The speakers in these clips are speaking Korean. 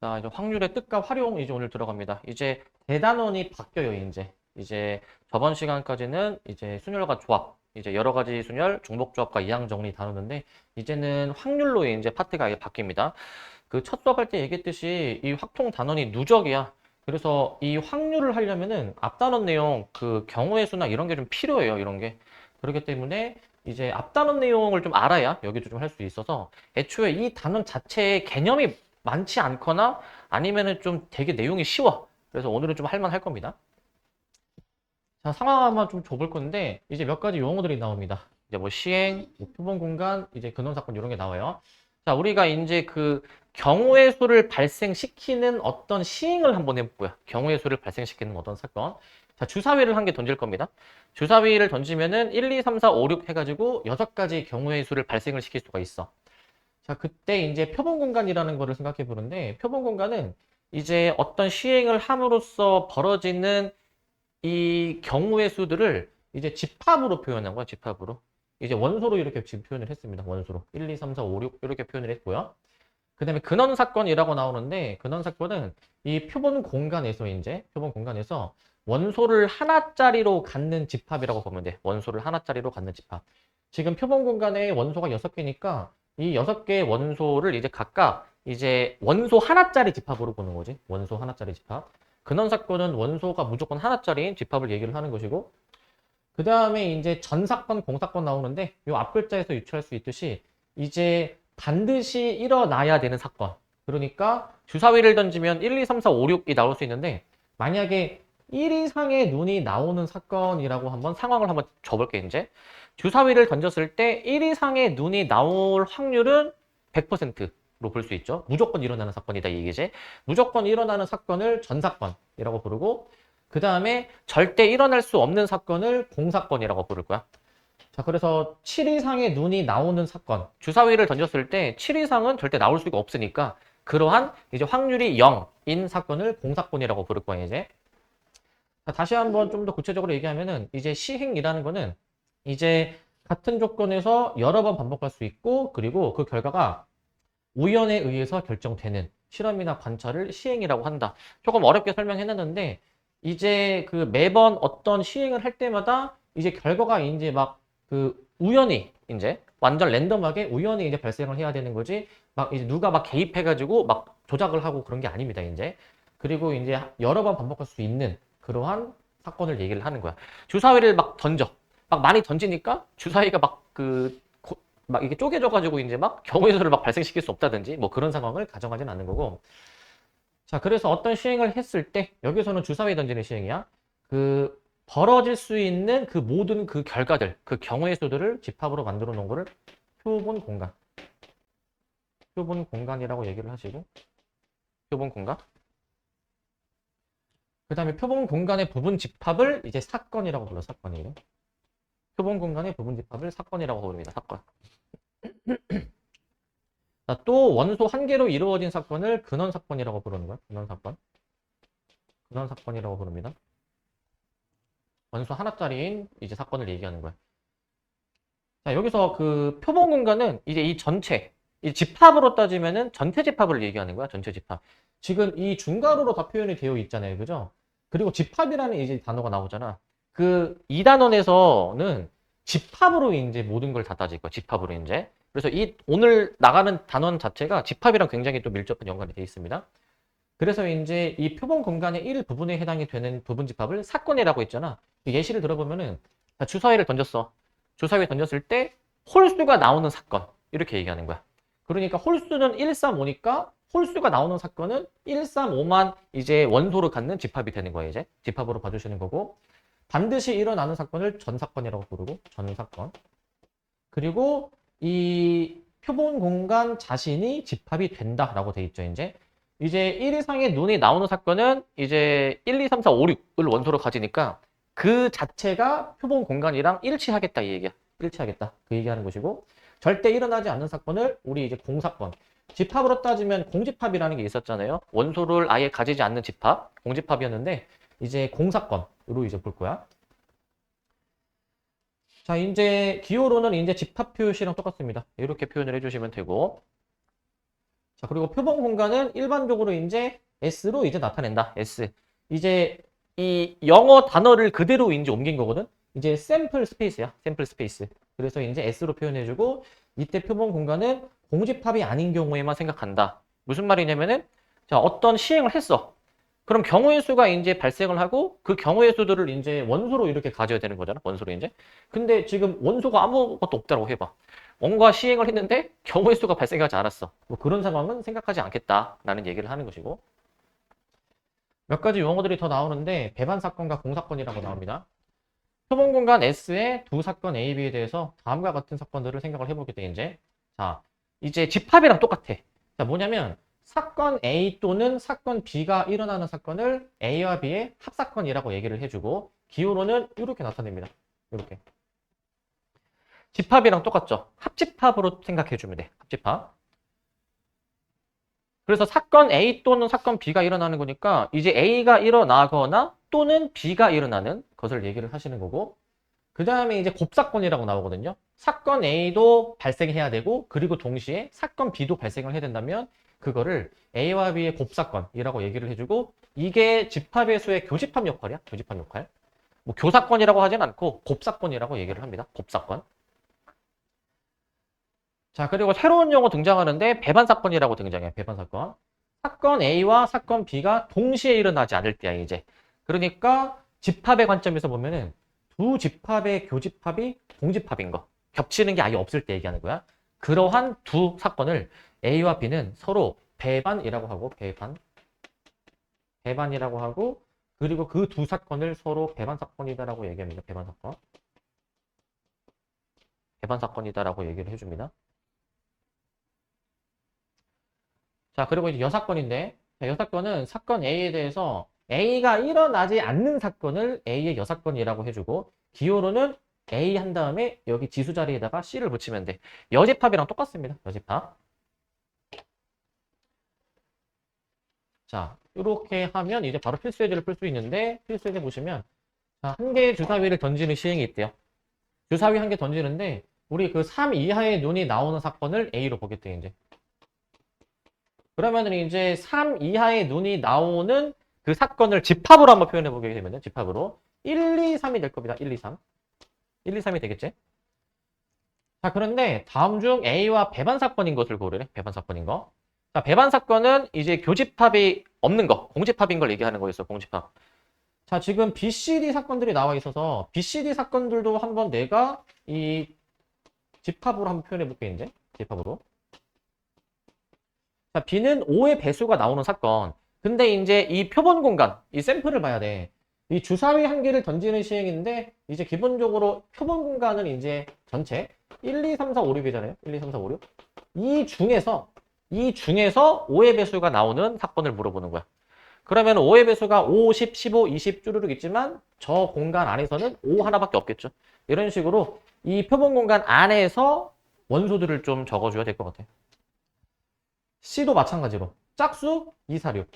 자, 이제 확률의 뜻과 활용 이제 오늘 들어갑니다. 이제 대단원이 바뀌어요, 이제. 이제 저번 시간까지는 이제 순열과 조합, 이제 여러 가지 순열, 중복조합과 이항 정리 다루는데 이제는 확률로 이제 파트가 아예 바뀝니다. 그 첫 수업할 때 얘기했듯이 이 확통 단원이 누적이야. 그래서 이 확률을 하려면은 앞단원 내용, 그 경우의 수나 이런 게 좀 필요해요, 이런 게. 그렇기 때문에 이제 앞단원 내용을 좀 알아야 여기도 좀 할 수 있어서 애초에 이 단원 자체의 개념이 많지 않거나 아니면은 좀 되게 내용이 쉬워. 그래서 오늘은 좀 할만할 겁니다. 자, 상황 한번 좀 줘볼 건데 이제 몇 가지 용어들이 나옵니다. 이제 뭐 시행, 뭐 표본 공간, 이제 근원 사건 이런 게 나와요. 자, 우리가 이제 그 경우의 수를 발생시키는 어떤 시행을 한번 해볼고요. 경우의 수를 발생시키는 어떤 사건. 자, 주사위를 한 개 던질 겁니다. 주사위를 던지면은 1, 2, 3, 4, 5, 6 해가지고 6가지 경우의 수를 발생을 시킬 수가 있어. 자, 그때 이제 표본 공간이라는 거를 생각해 보는데 표본 공간은 이제 어떤 시행을 함으로써 벌어지는 이 경우의 수들을 이제 집합으로 표현한 거야, 집합으로. 이제 원소로 이렇게 지금 표현을 했습니다. 원소로. 1, 2, 3, 4, 5, 6 이렇게 표현을 했고요. 그 다음에 근원 사건이라고 나오는데 근원 사건은 이 표본 공간에서 이제 표본 공간에서 원소를 하나짜리로 갖는 집합이라고 보면 돼. 원소를 하나짜리로 갖는 집합. 지금 표본 공간에 원소가 6개니까 이 6개의 원소를 이제 각각 이제 원소 하나짜리 집합으로 보는 거지. 원소 하나짜리 집합. 근원 사건은 원소가 무조건 하나짜리인 집합을 얘기를 하는 것이고 그 다음에 이제 전사건, 공사건 나오는데 이 앞글자에서 유추할 수 있듯이 이제 반드시 일어나야 되는 사건. 그러니까 주사위를 던지면 1, 2, 3, 4, 5, 6이 나올 수 있는데 만약에 1 이상의 눈이 나오는 사건이라고 한번 상황을 한번 줘볼게 이제. 주사위를 던졌을 때 1 이상의 눈이 나올 확률은 100%로 볼 수 있죠. 무조건 일어나는 사건이다 이 얘기지. 무조건 일어나는 사건을 전사건이라고 부르고 그 다음에 절대 일어날 수 없는 사건을 공사건이라고 부를 거야. 자, 그래서 7 이상의 눈이 나오는 사건. 주사위를 던졌을 때 7 이상은 절대 나올 수가 없으니까 그러한 이제 확률이 0인 사건을 공사건이라고 부를 거예요, 이제. 자, 다시 한번 좀 더 구체적으로 얘기하면은 이제 시행이라는 거는 이제 같은 조건에서 여러 번 반복할 수 있고 그리고 그 결과가 우연에 의해서 결정되는 실험이나 관찰을 시행이라고 한다. 조금 어렵게 설명해놨는데 이제 그 매번 어떤 시행을 할 때마다 이제 결과가 이제 막 그 우연히 이제 완전 랜덤하게 우연히 이제 발생을 해야 되는 거지 막 이제 누가 막 개입해가지고 막 조작을 하고 그런 게 아닙니다. 이제 그리고 이제 여러 번 반복할 수 있는 그러한 사건을 얘기를 하는 거야. 주사위를 막 던져. 막 많이 던지니까 주사위가 막 이게 쪼개져가지고 이제 막 경우의 수를 막 발생시킬 수 없다든지 뭐 그런 상황을 가정하진 않는 거고. 자, 그래서 어떤 시행을 했을 때 여기서는 주사위 던지는 시행이야. 그 벌어질 수 있는 그 모든 그 결과들, 그 경우의 수들을 집합으로 만들어 놓은 거를 표본 공간. 표본 공간이라고 얘기를 하시고 표본 공간. 그 다음에 표본 공간의 부분 집합을 이제 사건이라고 불러, 사건이에요. 표본 공간의 부분 집합을 사건이라고 부릅니다, 사건. 자, 또 원소 한 개로 이루어진 사건을 근원 사건이라고 부르는 거야. 근원 사건. 근원 사건이라고 부릅니다. 원소 하나짜리인 이제 사건을 얘기하는 거야. 자, 여기서 그 표본 공간은 이제 이 전체, 이 집합으로 따지면은 전체 집합을 얘기하는 거야. 전체 집합. 지금 이 중괄호로 다 표현이 되어 있잖아요. 그죠? 그리고 집합이라는 이제 단어가 나오잖아. 그 2단원에서는 집합으로 이제 모든 걸 다 따질 거야. 집합으로 이제. 그래서 이 오늘 나가는 단원 자체가 집합이랑 굉장히 또 밀접한 연관이 되어 있습니다. 그래서 이제 이 표본 공간의 일부분에 해당이 되는 부분 집합을 사건이라고 했잖아. 예시를 들어보면은 주사위를 던졌어. 주사위 던졌을 때 홀수가 나오는 사건. 이렇게 얘기하는 거야. 그러니까 홀수는 1, 3, 5니까 홀수가 나오는 사건은 1, 3, 5만 이제 원소로 갖는 집합이 되는 거예요. 이제 집합으로 봐주시는 거고 반드시 일어나는 사건을 전사건이라고 부르고 전사건. 그리고 이 표본 공간 자신이 집합이 된다라고 돼 있죠. 이제 1 이상의 눈이 나오는 사건은 이제 1, 2, 3, 4, 5, 6을 원소로 가지니까 그 자체가 표본 공간이랑 일치하겠다 이 얘기야. 일치하겠다. 그 얘기하는 것이고 절대 일어나지 않는 사건을 우리 이제 공사건. 집합으로 따지면 공집합이라는 게 있었잖아요. 원소를 아예 가지지 않는 집합, 공집합이었는데 이제 공사건으로 이제 볼 거야. 자, 이제 기호로는 이제 집합 표시랑 똑같습니다. 이렇게 표현을 해주시면 되고 자, 그리고 표본 공간은 일반적으로 이제 S로 이제 나타낸다. S. 이제 이 영어 단어를 그대로 이제 옮긴 거거든. 이제 샘플 스페이스야. 샘플 스페이스. 그래서 이제 S로 표현해주고 이때 표본 공간은 공집합이 아닌 경우에만 생각한다. 무슨 말이냐면은 자, 어떤 시행을 했어. 그럼 경우의 수가 이제 발생을 하고 그 경우의 수들을 이제 원소로 이렇게 가져야 되는 거잖아. 원소로 이제. 근데 지금 원소가 아무것도 없다고 해봐. 뭔가 시행을 했는데 경우의 수가 발생하지 않았어. 뭐 그런 상황은 생각하지 않겠다라는 얘기를 하는 것이고. 몇 가지 용어들이 더 나오는데 배반 사건과 공사건이라고 나옵니다. 표본 공간 S의 두 사건 A, B에 대해서 다음과 같은 사건들을 생각을 해보게 돼 이제. 자, 이제 집합이랑 똑같아. 자, 뭐냐면 사건 A 또는 사건 B가 일어나는 사건을 A와 B의 합사건이라고 얘기를 해주고 기호로는 이렇게 나타냅니다. 이렇게. 집합이랑 똑같죠. 합집합으로 생각해주면 돼. 합집합. 그래서 사건 A 또는 사건 B가 일어나는 거니까 이제 A가 일어나거나 또는 B가 일어나는 것을 얘기를 하시는 거고 그 다음에 이제 곱사건이라고 나오거든요. 사건 A도 발생해야 되고 그리고 동시에 사건 B도 발생을 해야 된다면 그거를 A와 B의 곱사건이라고 얘기를 해주고 이게 집합의 수의 교집합 역할이야. 교집합 역할. 뭐 교사건이라고 하진 않고 곱사건이라고 얘기를 합니다. 곱사건. 자, 그리고 새로운 용어 등장하는데 배반사건이라고 등장해요. 배반사건. 사건 A와 사건 B가 동시에 일어나지 않을 때야, 이제. 그러니까 집합의 관점에서 보면은 두 집합의 교집합이 동집합인 거. 겹치는 게 아예 없을 때 얘기하는 거야. 그러한 두 사건을 A와 B는 서로 배반이라고 하고, 배반이라고 하고, 그리고 그 두 사건을 서로 배반사건이다라고 얘기합니다. 배반사건. 배반사건이다라고 얘기를 해줍니다. 자, 그리고 이제 여사건인데, 자, 여사건은 사건 A에 대해서 A가 일어나지 않는 사건을 A의 여사건이라고 해주고, 기호로는 A 한 다음에 여기 지수 자리에다가 C를 붙이면 돼. 여집합이랑 똑같습니다. 여집합. 자, 이렇게 하면 이제 바로 필수예제를 풀 수 있는데, 필수예제 보시면, 자, 한 개의 주사위를 던지는 시행이 있대요. 주사위 한 개 던지는데, 우리 그 3 이하의 눈이 나오는 사건을 A로 보겠대, 이제. 그러면은 이제 3 이하의 눈이 나오는 그 사건을 집합으로 한번 표현해 보게 되면은 집합으로 1, 2, 3이 될 겁니다. 1, 2, 3. 1, 2, 3이 되겠지? 자, 그런데 다음 중 A와 배반 사건인 것을 고르래. 배반 사건인 거. 자, 배반 사건은 이제 교집합이 없는 거, 공집합인 걸 얘기하는 거였어. 공집합. 자, 지금 B, C, D 사건들이 나와 있어서 B, C, D 사건들도 한번 내가 이 집합으로 한번 표현해 볼게, 이제. 집합으로. 자, B는 5의 배수가 나오는 사건. 근데 이제 이 표본 공간, 이 샘플을 봐야 돼. 이 주사위 한 개를 던지는 시행인데, 이제 기본적으로 표본 공간은 이제 전체 1, 2, 3, 4, 5, 6이잖아요. 1, 2, 3, 4, 5, 6. 이 중에서 5의 배수가 나오는 사건을 물어보는 거야. 그러면 5의 배수가 5, 10, 15, 20 쭈르륵 있지만, 저 공간 안에서는 5 하나밖에 없겠죠. 이런 식으로 이 표본 공간 안에서 원소들을 좀 적어줘야 될 것 같아요. C도 마찬가지로 짝수 2, 4, 6.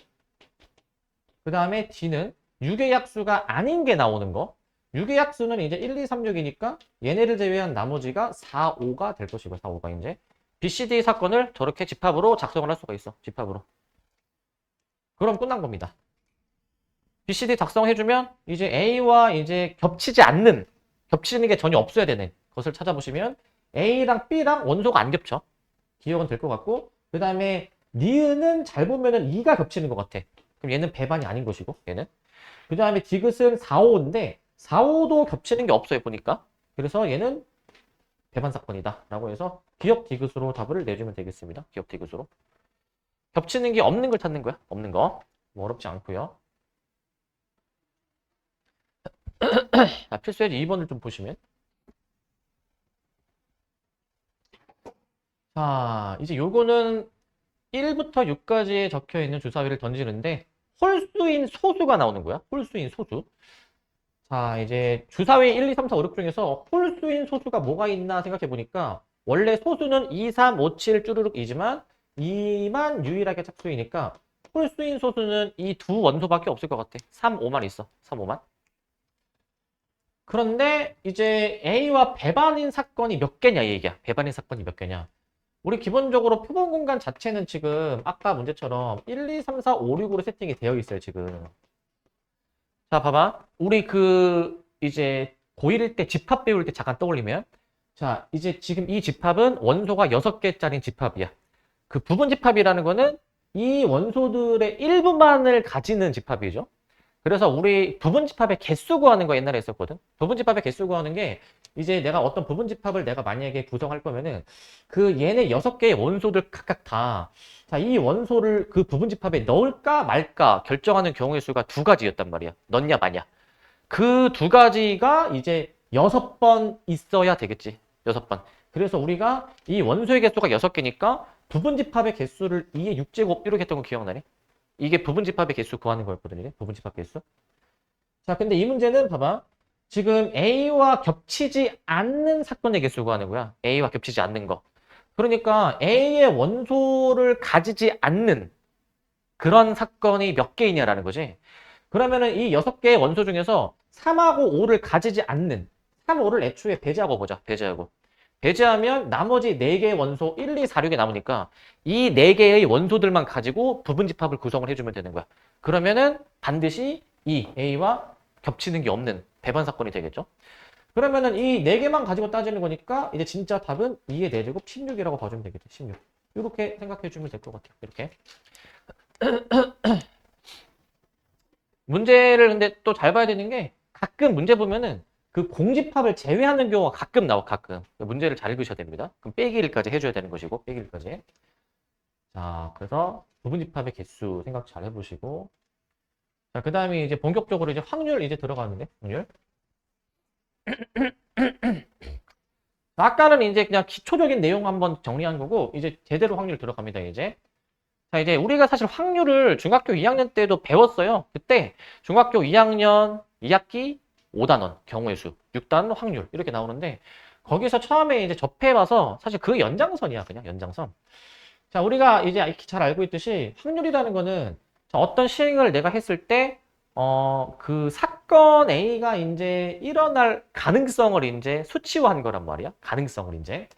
그 다음에 D는 6의 약수가 아닌 게 나오는 거. 6의 약수는 이제 1, 2, 3, 6이니까 얘네를 제외한 나머지가 4, 5가 될 것이고 4, 5가 이제 B, C, D 사건을 저렇게 집합으로 작성을 할 수가 있어. 집합으로. 그럼 끝난 겁니다. B, C, D 작성해주면 이제 A와 이제 겹치는 게 전혀 없어야 되는 것을 찾아보시면 A랑 B랑 원소가 안 겹쳐. 기억은 될 것 같고 그 다음에 니은은 잘 보면은 2가 겹치는 것 같아. 그럼 얘는 배반이 아닌 것이고 얘는. 그 다음에 디귿은 4, 5인데 4, 5도 겹치는 게 없어요 보니까. 그래서 얘는 배반 사건이다 라고 해서 기억 디귿으로 답을 내주면 되겠습니다. 기억 디귿으로. 겹치는 게 없는 걸 찾는 거야. 없는 거. 뭐 어렵지 않고요. 자, 필수예제 2번을 좀 보시면. 자, 이제 요거는 1부터 6까지에 적혀 있는 주사위를 던지는데 홀수인 소수가 나오는 거야. 홀수인 소수. 자, 이제 주사위 1, 2, 3, 4, 5, 6 중에서 홀수인 소수가 뭐가 있나 생각해 보니까 원래 소수는 2, 3, 5, 7 쭈루룩이지만 2만 유일하게 짝수이니까 홀수인 소수는 이 두 원소밖에 없을 것 같아. 3, 5만 있어. 3, 5만. 그런데 이제 A와 배반인 사건이 몇 개냐 이 얘기야. 배반인 사건이 몇 개냐. 우리 기본적으로 표본 공간 자체는 지금 아까 문제처럼 1, 2, 3, 4, 5, 6으로 세팅이 되어 있어요, 지금. 자, 봐봐. 우리 이제 고1일 때 집합 배울 때 잠깐 떠올리면 자, 이제 지금 이 집합은 원소가 6개짜리 집합이야. 그 부분 집합이라는 거는 이 원소들의 일부만을 가지는 집합이죠. 그래서 우리 부분 집합의 개수 구하는 거 옛날에 했었거든. 부분 집합의 개수 구하는 게 이제 내가 어떤 부분 집합을 내가 만약에 구성할 거면은 그 얘네 6개의 원소들 각각 다 자, 이 원소를 그 부분 집합에 넣을까 말까 결정하는 경우의 수가 두 가지였단 말이야. 넣냐 마냐. 그 두 가지가 이제 6번 있어야 되겠지. 6번. 그래서 우리가 이 원소의 개수가 6개니까 부분 집합의 개수를 2의 6제곱 이렇게 했던 거 기억나니? 이게 부분 집합의 개수 구하는 거였거든요. 부분 집합 개수. 자, 근데 이 문제는 봐봐. 지금 A와 겹치지 않는 사건의 개수 구하는 거야. A와 겹치지 않는 거. 그러니까 A의 원소를 가지지 않는 그런 사건이 몇 개이냐라는 거지. 그러면은 이 6개의 원소 중에서 3하고 5를 가지지 않는 3, 5를 애초에 배제하고 보자. 배제하고. 배제하면 나머지 4개의 원소 1, 2, 4, 6이 남으니까 이 4개의 원소들만 가지고 부분 집합을 구성을 해주면 되는 거야. 그러면은 반드시 이 A와 겹치는 게 없는 배반 사건이 되겠죠. 그러면은 이 4개만 가지고 따지는 거니까 이제 진짜 답은 2의 4제곱 16이라고 봐주면 되겠죠. 16. 이렇게 생각해 주면 될 것 같아요. 이렇게. 문제를 근데 또 잘 봐야 되는 게 가끔 문제 보면은 그 공집합을 제외하는 경우가 가끔 나와, 가끔. 문제를 잘 읽으셔야 됩니다. 그럼 빼기 1까지 해줘야 되는 것이고, 빼기 1까지. 자, 그래서 부분집합의 개수 생각 잘 해보시고. 자, 그 다음에 이제 본격적으로 이제 확률 이제 들어가는데, 확률. 아까는 이제 그냥 기초적인 내용 한번 정리한 거고, 이제 제대로 확률 들어갑니다, 이제. 자, 이제 우리가 사실 확률을 중학교 2학년 때도 배웠어요. 그때 중학교 2학년 2학기 5단원 경우의 수, 6단원 확률 이렇게 나오는데 거기서 처음에 이제 접해봐서 사실 그 연장선이야, 그냥 연장선. 자, 우리가 이제 익히 잘 알고 있듯이 확률이라는 거는 자, 어떤 시행을 내가 했을 때 그 사건 A가 이제 일어날 가능성을 이제 수치화한 거란 말이야. 가능성을 이제.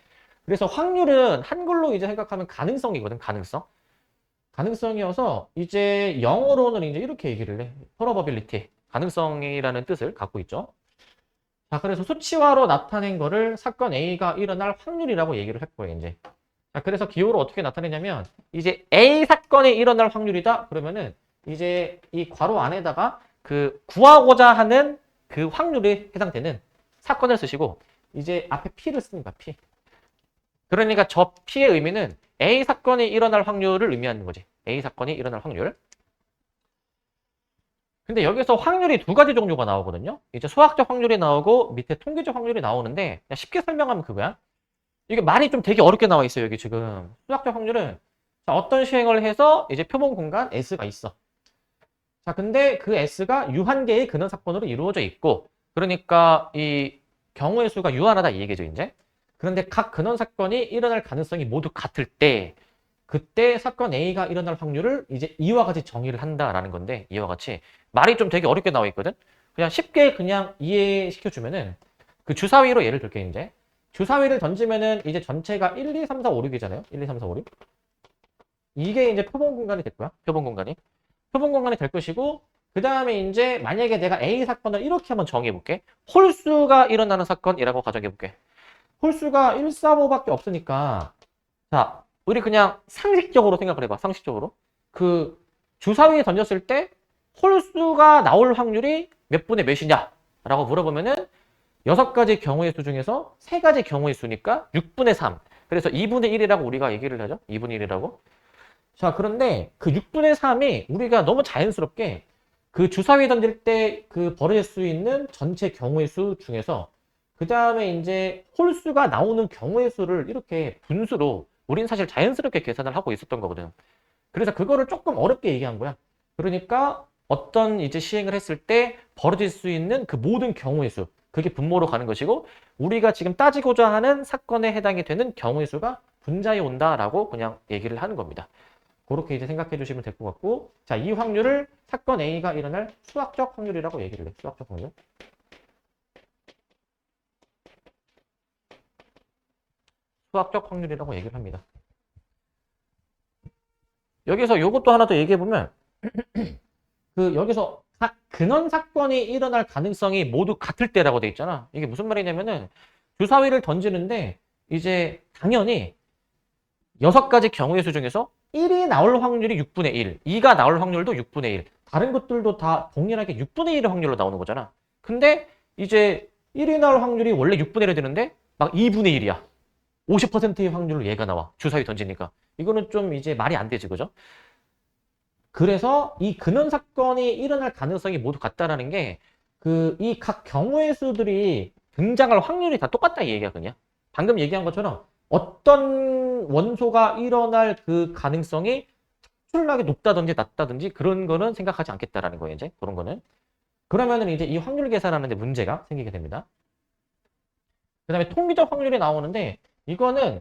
그래서 확률은 한글로 이제 생각하면 가능성이거든, 가능성. 가능성이어서 이제 영어로는 이제 이렇게 얘기를 해. probability. 가능성이라는 뜻을 갖고 있죠. 자, 그래서 수치화로 나타낸 거를 사건 A가 일어날 확률이라고 얘기를 할 거예요, 이제. 자, 그래서 기호로 어떻게 나타내냐면 이제 A 사건이 일어날 확률이다. 그러면은 이제 이 괄호 안에다가 그 구하고자 하는 그 확률에 해당되는 사건을 쓰시고 이제 앞에 P를 씁니다. P. 그러니까 저 P의 의미는 A 사건이 일어날 확률을 의미하는 거지. A 사건이 일어날 확률. 근데 여기서 확률이 두 가지 종류가 나오거든요. 이제 수학적 확률이 나오고 밑에 통계적 확률이 나오는데 그냥 쉽게 설명하면 그거야. 이게 말이 좀 되게 어렵게 나와 있어요. 여기 지금. 수학적 확률은 자, 어떤 시행을 해서 이제 표본 공간 S가 있어. 자, 근데 그 S가 유한계의 근원 사건으로 이루어져 있고 그러니까 이 경우의 수가 유한하다 이 얘기죠, 이제. 그런데 각 근원 사건이 일어날 가능성이 모두 같을 때 그때 사건 A가 일어날 확률을 이제 이와 같이 정의를 한다라는 건데 이와 같이 말이 좀 되게 어렵게 나와 있거든. 그냥 쉽게 그냥 이해시켜 주면은 그 주사위로 예를 들게 이제 주사위를 던지면은 이제 전체가 1, 2, 3, 4, 5, 6이잖아요. 1, 2, 3, 4, 5, 6. 이게 이제 표본 공간이 될 거야. 표본 공간이. 표본 공간이 될 것이고 그 다음에 이제 만약에 내가 A 사건을 이렇게 한번 정해 볼게. 홀수가 일어나는 사건이라고 가정해 볼게. 홀수가 1, 4, 5밖에 없으니까 자, 우리 그냥 상식적으로 생각을 해봐. 상식적으로. 그 주사위에 던졌을 때 홀수가 나올 확률이 몇 분의 몇이냐? 라고 물어보면은 6가지 경우의 수 중에서 3가지 경우의 수니까 6분의 3. 그래서 2분의 1이라고 우리가 얘기를 하죠. 2분의 1이라고. 자, 그런데 그 6분의 3이 우리가 너무 자연스럽게 그 주사위에 던질 때 그 벌어질 수 있는 전체 경우의 수 중에서 그 다음에 이제 홀수가 나오는 경우의 수를 이렇게 분수로 우리는 사실 자연스럽게 계산을 하고 있었던 거거든. 그래서 그거를 조금 어렵게 얘기한 거야. 그러니까 어떤 이제 시행을 했을 때 벌어질 수 있는 그 모든 경우의 수, 그게 분모로 가는 것이고 우리가 지금 따지고자 하는 사건에 해당이 되는 경우의 수가 분자에 온다라고 그냥 얘기를 하는 겁니다. 그렇게 이제 생각해 주시면 될 것 같고 자, 이 확률을 사건 A가 일어날 수학적 확률이라고 얘기를 해. 수학적 확률. 수학적 확률이라고 얘기를 합니다. 여기서 요것도 하나 더 얘기해보면, 여기서 근원 사건이 일어날 가능성이 모두 같을 때라고 돼 있잖아. 이게 무슨 말이냐면은, 주사위를 던지는데, 이제 당연히 6가지 경우의 수 중에서 1이 나올 확률이 6분의 1, 2가 나올 확률도 6분의 1, 다른 것들도 다 동일하게 6분의 1의 확률로 나오는 거잖아. 근데 이제 1이 나올 확률이 원래 6분의 1이 되는데 막 2분의 1이야. 50%의 확률로 얘가 나와. 주사위 던지니까. 이거는 좀 이제 말이 안 되지, 그죠? 그래서 이 근원 사건이 일어날 가능성이 모두 같다라는 게 이 각 경우의 수들이 등장할 확률이 다 똑같다 이 얘기야, 그냥. 방금 얘기한 것처럼 어떤 원소가 일어날 그 가능성이 특출나게 높다든지 낮다든지 그런 거는 생각하지 않겠다라는 거예요, 이제. 그런 거는. 그러면은 이제 이 확률 계산하는데 문제가 생기게 됩니다. 그 다음에 통계적 확률이 나오는데 이거는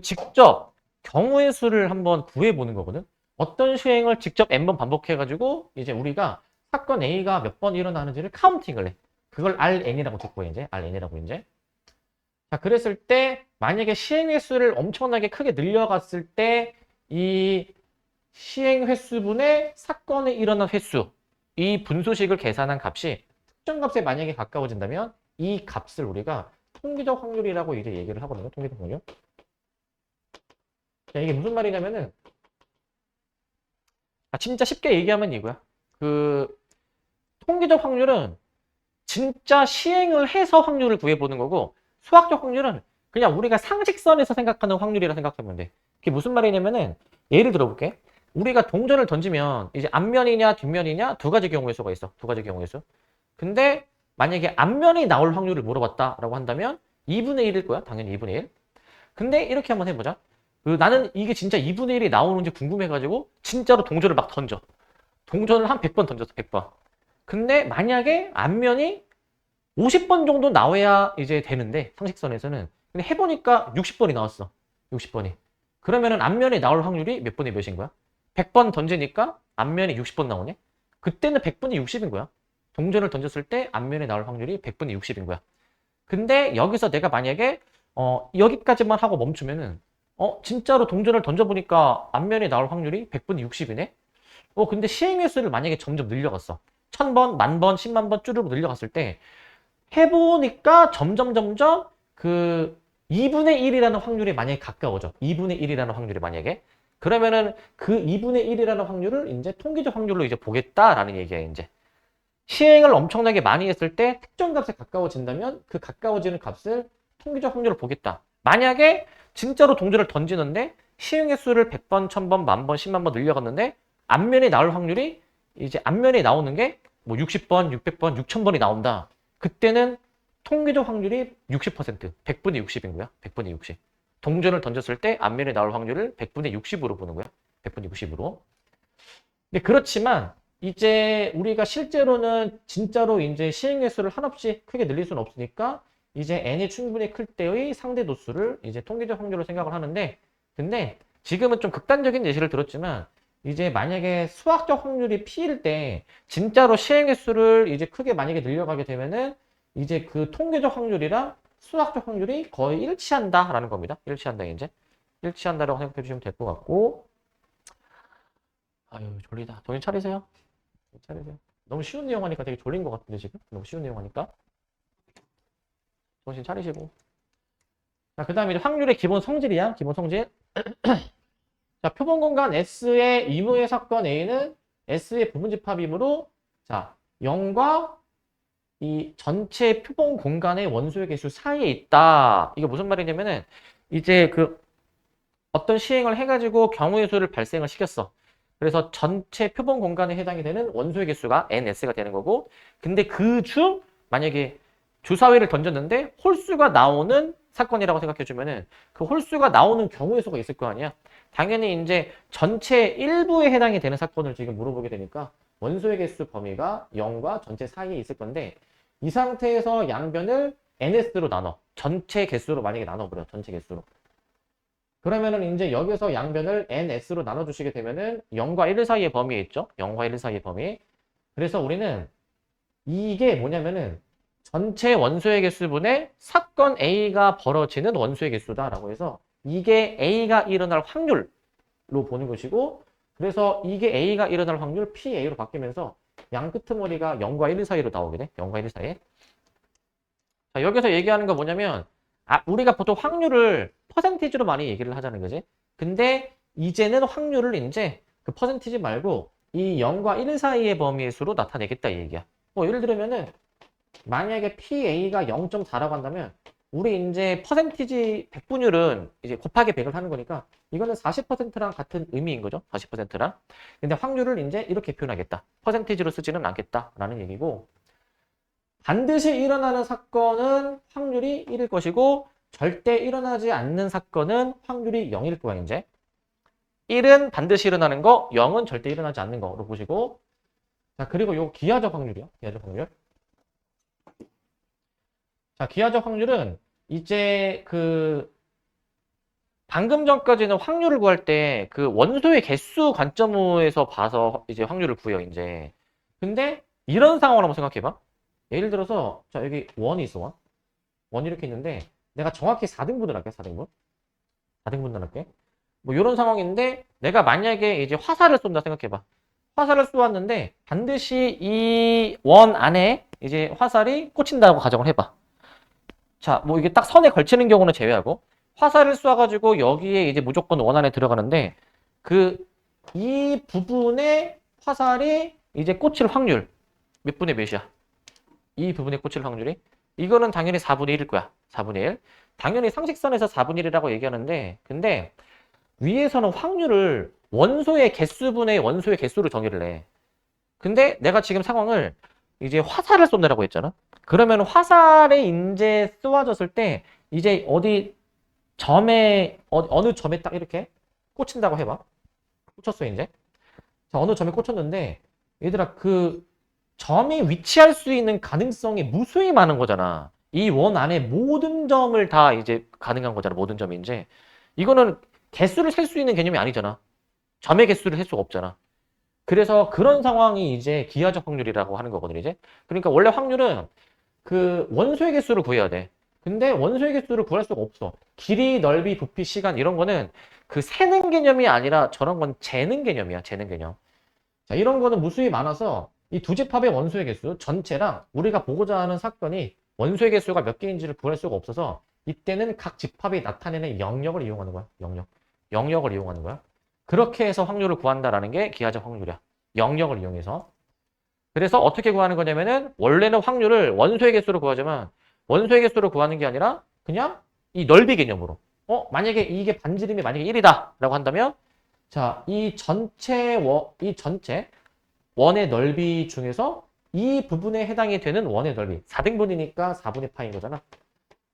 직접 경우의 수를 한번 구해보는 거거든. 어떤 시행을 직접 n번 반복해가지고 이제 우리가 사건 A가 몇 번 일어나는지를 카운팅을 해. 그걸 Rn이라고 듣고 이제 Rn이라고 이제. 자, 그랬을 때 만약에 시행 횟수를 엄청나게 크게 늘려갔을 때 이 시행 횟수분의 사건에 일어난 횟수, 이 분수식을 계산한 값이 특정 값에 만약에 가까워진다면 이 값을 우리가 통계적 확률이라고 이제 얘기를 하거든요. 통계적 확률. 자, 이게 무슨 말이냐면은 진짜 쉽게 얘기하면 이거야. 통계적 확률은 진짜 시행을 해서 확률을 구해보는 거고 수학적 확률은 그냥 우리가 상식선에서 생각하는 확률이라 생각하면 돼. 그게 무슨 말이냐면은 예를 들어볼게. 우리가 동전을 던지면 이제 앞면이냐 뒷면이냐 두 가지 경우의 수가 있어. 두 가지 경우의 수. 근데 만약에 앞면이 나올 확률을 물어봤다라고 한다면 2분의 1일 거야. 당연히 2분의 1. 근데 이렇게 한번 해보자. 나는 이게 진짜 2분의 1이 나오는지 궁금해가지고 진짜로 동전을 막 던져. 동전을 한 100번 던졌어. 100번. 근데 만약에 앞면이 50번 정도 나와야 이제 되는데 상식선에서는 근데 해보니까 60번이 나왔어. 60번이. 그러면은 앞면이 나올 확률이 몇 번에 몇인 거야? 100번 던지니까 앞면이 60번 나오네? 그때는 100분의 60인 거야. 동전을 던졌을 때 앞면에 나올 확률이 100분의 60인 거야. 근데 여기서 내가 만약에 여기까지만 하고 멈추면은 진짜로 동전을 던져보니까 앞면에 나올 확률이 100분의 60이네? 근데 시행 횟수를 만약에 점점 늘려갔어. 1000번, 10,000번, 100,000번 쭈르륵 늘려갔을 때 해보니까 점점 2분의 1이라는 확률이 만약에 가까워져. 2분의 1이라는 확률이 만약에. 그러면은 그 2분의 1이라는 확률을 이제 통계적 확률로 이제 보겠다라는 얘기야, 이제. 시행을 엄청나게 많이 했을 때 특정 값에 가까워진다면 그 가까워지는 값을 통계적 확률을 보겠다. 만약에 진짜로 동전을 던지는데 시행 횟수를 100번, 1000번, 10,000번, 100,000번 늘려갔는데 앞면에 나올 확률이 이제 앞면에 나오는 게 뭐 60번, 600번, 6000번이 나온다. 그때는 통계적 확률이 60%, 100분의 60인 거야. 100분의 60. 동전을 던졌을 때 앞면에 나올 확률을 100분의 60으로 보는 거야. 100분의 60으로. 근데 그렇지만 이제 우리가 실제로는 진짜로 이제 시행 횟수를 한없이 크게 늘릴 수는 없으니까 이제 n이 충분히 클 때의 상대 도수를 이제 통계적 확률로 생각을 하는데 근데 지금은 좀 극단적인 예시를 들었지만 이제 만약에 수학적 확률이 p일 때 진짜로 시행 횟수를 이제 크게 만약에 늘려가게 되면은 이제 그 통계적 확률이랑 수학적 확률이 거의 일치한다라는 겁니다. 일치한다 이제. 일치한다라고 생각해 주시면 될 것 같고 아유 졸리다. 정신 차리세요. 정신 차리세요. 너무 쉬운 내용 하니까 되게 졸린 것 같은데 지금? 너무 쉬운 내용 하니까. 정신 차리시고. 자, 그 다음에 확률의 기본 성질이야. 기본 성질. 자, 표본 공간 S의 이무의 사건 A는 S의 부분집합이므로 자, 0과 이 전체 표본 공간의 원소의 개수 사이에 있다. 이게 무슨 말이냐면은 이제 어떤 시행을 해가지고 경우의 수를 발생을 시켰어. 그래서 전체 표본 공간에 해당이 되는 원소의 개수가 NS가 되는 거고 근데 그 중 만약에 주사위를 던졌는데 홀수가 나오는 사건이라고 생각해주면은 그 홀수가 나오는 경우의 수가 있을 거 아니야. 당연히 이제 전체 일부에 해당이 되는 사건을 지금 물어보게 되니까 원소의 개수 범위가 0과 전체 사이에 있을 건데 이 상태에서 양변을 NS로 나눠. 전체 개수로 만약에 나눠버려. 전체 개수로. 그러면은 이제 여기서 양변을 NS로 나눠주시게 되면은 0과 1 사이의 범위에 있죠. 0과 1 사이의 범위. 그래서 우리는 이게 뭐냐면은 전체 원소의 개수분의 사건 A가 벌어지는 원소의 개수다라고 해서 이게 A가 일어날 확률로 보는 것이고 그래서 이게 A가 일어날 확률 PA로 바뀌면서 양 끄트머리가 0과 1 사이로 나오게 돼. 0과 1 사이에. 자, 여기서 얘기하는 거 뭐냐면 우리가 보통 확률을 퍼센티지로 많이 얘기를 하자는 거지. 근데 이제는 확률을 이제 그 퍼센티지 말고 이 0과 1 사이의 범위의 수로 나타내겠다 이 얘기야. 뭐 예를 들면은 만약에 PA가 0.4라고 한다면 우리 이제 퍼센티지 백분율은 이제 곱하기 100을 하는 거니까 이거는 40%랑 같은 의미인 거죠. 40%랑. 근데 확률을 이제 이렇게 표현하겠다. 퍼센티지로 쓰지는 않겠다라는 얘기고 반드시 일어나는 사건은 확률이 1일 것이고 절대 일어나지 않는 사건은 확률이 0일 거야 이제. 1은 반드시 일어나는 거, 0은 절대 일어나지 않는 거로 보시고 자 그리고 요 기하적 확률이요. 기하적 확률. 자, 기하적 확률은 이제 그 방금 전까지는 확률을 구할 때 그 원소의 개수 관점에서 봐서 이제 확률을 구해요, 이제. 근데 이런 상황을 한번 생각해 봐. 예를 들어서 자, 여기 원이 있어, 원. 원이 이렇게 있는데 내가 정확히 4등분을 할게, 4등분. 4등분을 할게. 뭐 이런 상황인데 내가 만약에 이제 화살을 쏜다 생각해 봐. 화살을 쏘았는데 반드시 이 원 안에 이제 화살이 꽂힌다고 가정을 해 봐. 자, 뭐 이게 딱 선에 걸치는 경우는 제외하고 화살을 쏴가지고 여기에 이제 무조건 원 안에 들어가는데 이 부분에 화살이 이제 꽂힐 확률 몇 분의 몇이야? 이 부분에 꽂힐 확률이 이거는 당연히 4분의 1일 거야. 4분의 1. 당연히 상식선에서 4분의 1이라고 얘기하는데 근데 위에서는 확률을 원소의 개수분의 원소의 개수로 정의를 해. 근데 내가 지금 상황을 이제 화살을 쏜다라고 했잖아. 그러면 화살에 이제 쏘아졌을 때 이제 어디 점에 어느 점에 딱 이렇게 꽂힌다고 해봐. 꽂혔어 이제. 자, 어느 점에 꽂혔는데 얘들아 그 점이 위치할 수 있는 가능성이 무수히 많은 거잖아. 이 원 안에 모든 점을 다 이제 가능한 거잖아. 모든 점이 이제. 이거는 개수를 셀 수 있는 개념이 아니잖아. 점의 개수를 셀 수가 없잖아. 그래서 그런 상황이 이제 기하적 확률이라고 하는 거거든, 이제. 그러니까 원래 확률은 그 원소의 개수를 구해야 돼. 근데 원소의 개수를 구할 수가 없어. 길이, 넓이, 부피, 시간 이런 거는 그 세는 개념이 아니라 저런 건 재는 개념이야, 재는 개념. 자, 이런 거는 무수히 많아서 이 두 집합의 원소의 개수 전체랑 우리가 보고자 하는 사건이 원소의 개수가 몇 개인지를 구할 수가 없어서 이때는 각 집합이 나타내는 영역을 이용하는 거야, 영역. 영역을 이용하는 거야. 그렇게 해서 확률을 구한다라는 게 기하적 확률이야. 영역을 이용해서. 그래서 어떻게 구하는 거냐면은 원래는 확률을 원소의 개수로 구하지만 원소의 개수로 구하는 게 아니라 그냥 이 넓이 개념으로. 만약에 이게 반지름이 만약에 1이다 라고 한다면 자, 이 전체 원의 넓이 중에서 이 부분에 해당이 되는 원의 넓이 4등분이니까 4분의 파인 거잖아.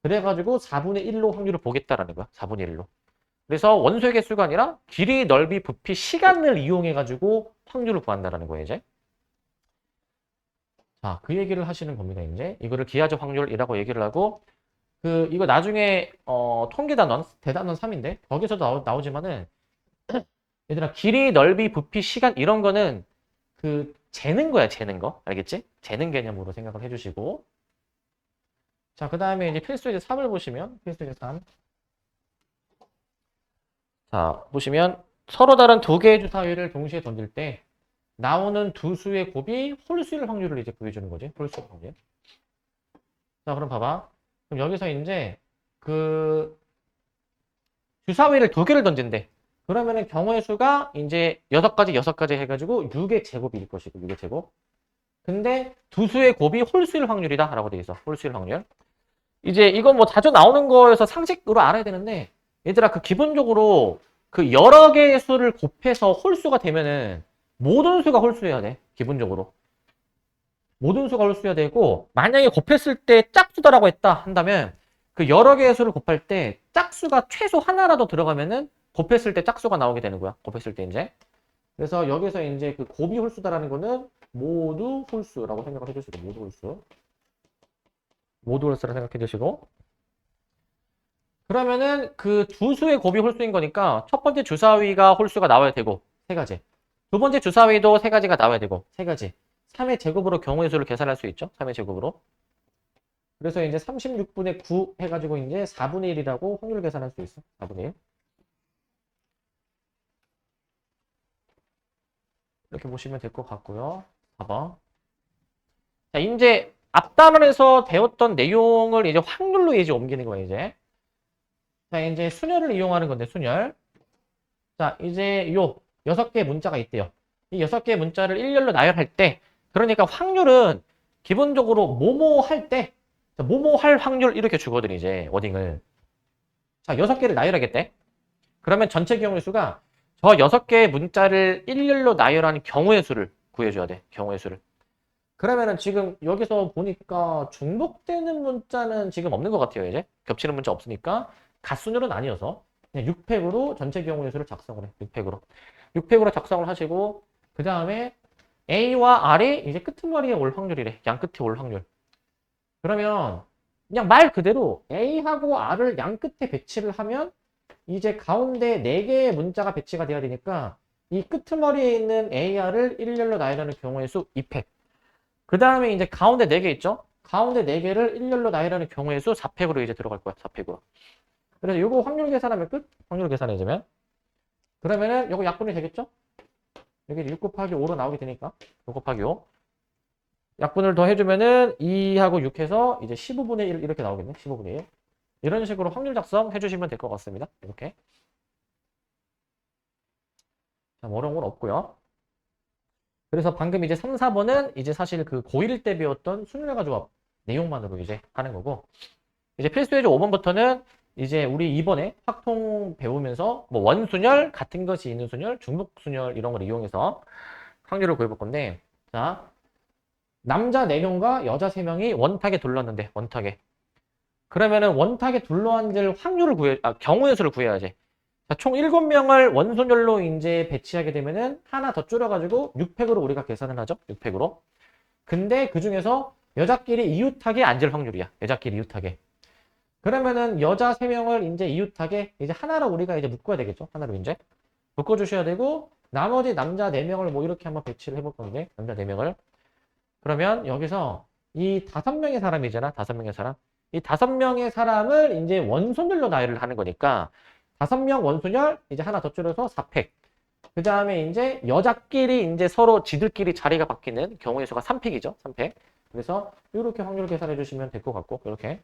그래가지고 4분의 1로 확률을 보겠다라는 거야. 4분의 1로. 그래서 원소의 개수가 아니라 길이, 넓이, 부피, 시간을 이용해가지고 확률을 구한다라는 거예요, 이제. 자, 그 얘기를 하시는 겁니다, 이제. 이거를 기하적 확률이라고 얘기를 하고, 이거 나중에, 통계단원, 대단원 3인데, 거기서도 나오지만은, 얘들아, 길이, 넓이, 부피, 시간, 이런 거는, 재는 거야, 재는 거. 알겠지? 재는 개념으로 생각을 해주시고. 자, 그 다음에 이제 필수제 3을 보시면, 필수제 3. 자, 보시면, 서로 다른 두 개의 주사위를 동시에 던질 때, 나오는 두 수의 곱이 홀수일 확률을 이제 구해주는 거지. 홀수일 확률. 자, 그럼 봐봐. 그럼 여기서 이제 주사위를 두 개를 던진대. 그러면은 경우의 수가 이제 6가지 해가지고 6의 제곱일 것이고, 6의 제곱. 근데 두 수의 곱이 홀수일 확률이다. 라고 되어 있어. 홀수일 확률. 이제 이건 뭐 자주 나오는 거여서 상식으로 알아야 되는데, 얘들아, 기본적으로 여러 개의 수를 곱해서 홀수가 되면은 모든 수가 홀수여야 돼. 기본적으로. 모든 수가 홀수여야 되고 만약에 곱했을 때 짝수다라고 했다 한다면 여러 개의 수를 곱할 때 짝수가 최소 하나라도 들어가면은 곱했을 때 짝수가 나오게 되는 거야. 곱했을 때 이제. 그래서 여기서 이제 곱이 홀수다라는 거는 모두 홀수라고 생각을 해주시고 모두 홀수. 모두 홀수라 생각해 주시고 그러면은 두 수의 곱이 홀수인 거니까 첫 번째 주사위가 홀수가 나와야 되고 세 가지. 두 번째 주사위도 세 가지가 나와야 되고 세 가지. 3의 제곱으로 경우의 수를 계산할 수 있죠. 3의 제곱으로. 그래서 이제 36분의 9 해가지고 이제 4분의 1이라고 확률 계산할 수 있어. 4분의 1. 이렇게 보시면 될 것 같고요. 4번. 자, 이제 앞단원에서 배웠던 내용을 이제 확률로 이제 옮기는 거예요, 이제. 자, 이제 순열을 이용하는 건데, 순열. 자, 이제 요 6개의 문자가 있대요. 이 6개의 문자를 일렬로 나열할 때, 그러니까 확률은 기본적으로 뭐뭐 할 때, 뭐뭐 할 확률 이렇게 주거든, 이제, 워딩을. 자, 6개를 나열하겠대. 그러면 전체 경우의 수가 저 6개의 문자를 일렬로 나열한 경우의 수를 구해줘야 돼, 경우의 수를. 그러면은 지금 여기서 보니까 중복되는 문자는 지금 없는 것 같아요, 이제. 겹치는 문자 없으니까. 갓순열은 아니어서 그냥 6팩으로 전체 경우의 수를 작성을 해. 6팩으로. 6팩으로 작성을 하시고 그 다음에 A와 R이 이제 끄트머리에 올 확률이래. 양 끝에 올 확률. 그러면 그냥 말 그대로 A하고 R을 양 끝에 배치를 하면 이제 가운데 4개의 문자가 배치가 돼야 되니까 이 끄트머리에 있는 AR을 일렬로 나열하는 경우의 수 2팩. 그 다음에 이제 가운데 4개 있죠? 가운데 4개를 일렬로 나열하는 경우의 수 4팩으로 이제 들어갈 거야. 4팩으로. 그래서 이거 확률 계산하면 끝? 확률 계산해주면. 그러면은 이거 약분이 되겠죠? 여기 6 곱하기 5로 나오게 되니까. 6 곱하기 5. 약분을 더 해주면은 2하고 6 해서 이제 15분의 1 이렇게 나오겠네. 15분의 1. 이런 식으로 확률 작성 해주시면 될 것 같습니다. 이렇게. 자, 어려운 건 없고요. 그래서 방금 이제 3, 4번은 이제 사실 그 고1 때 배웠던 순열과 조합 내용만으로 이제 하는 거고, 이제 필수예제 5번부터는 이제 우리 이번에 확통 배우면서 뭐 원순열, 같은 것이 있는 순열, 중복순열 이런 걸 이용해서 확률을 구해볼 건데, 자, 남자 4명과 여자 3명이 원탁에 둘렀는데, 원탁에. 그러면은 원탁에 둘러앉을 확률을 경우의 수를 구해야지. 자, 총 7명을 원순열로 이제 배치하게 되면은 하나 더 줄여가지고 6팩으로 우리가 계산을 하죠. 6팩으로. 근데 그 중에서 여자끼리 이웃하게 앉을 확률이야. 여자끼리 이웃하게. 그러면은 여자 3명을 이제 이웃하게 이제 하나로 우리가 이제 묶어야 되겠죠. 하나로 이제. 묶어주셔야 되고, 나머지 남자 4명을 뭐 이렇게 한번 배치를 해볼 건데, 남자 4명을. 그러면 여기서 이 5명의 사람이잖아. 5명의 사람. 이 5명의 사람을 이제 원순열로 나열을 하는 거니까, 5명 원순열, 이제 하나 더 줄여서 4팩. 그 다음에 이제 여자끼리 이제 서로 지들끼리 자리가 바뀌는 경우의 수가 3팩이죠. 3팩. 그래서 이렇게 확률 계산해 주시면 될 것 같고, 이렇게.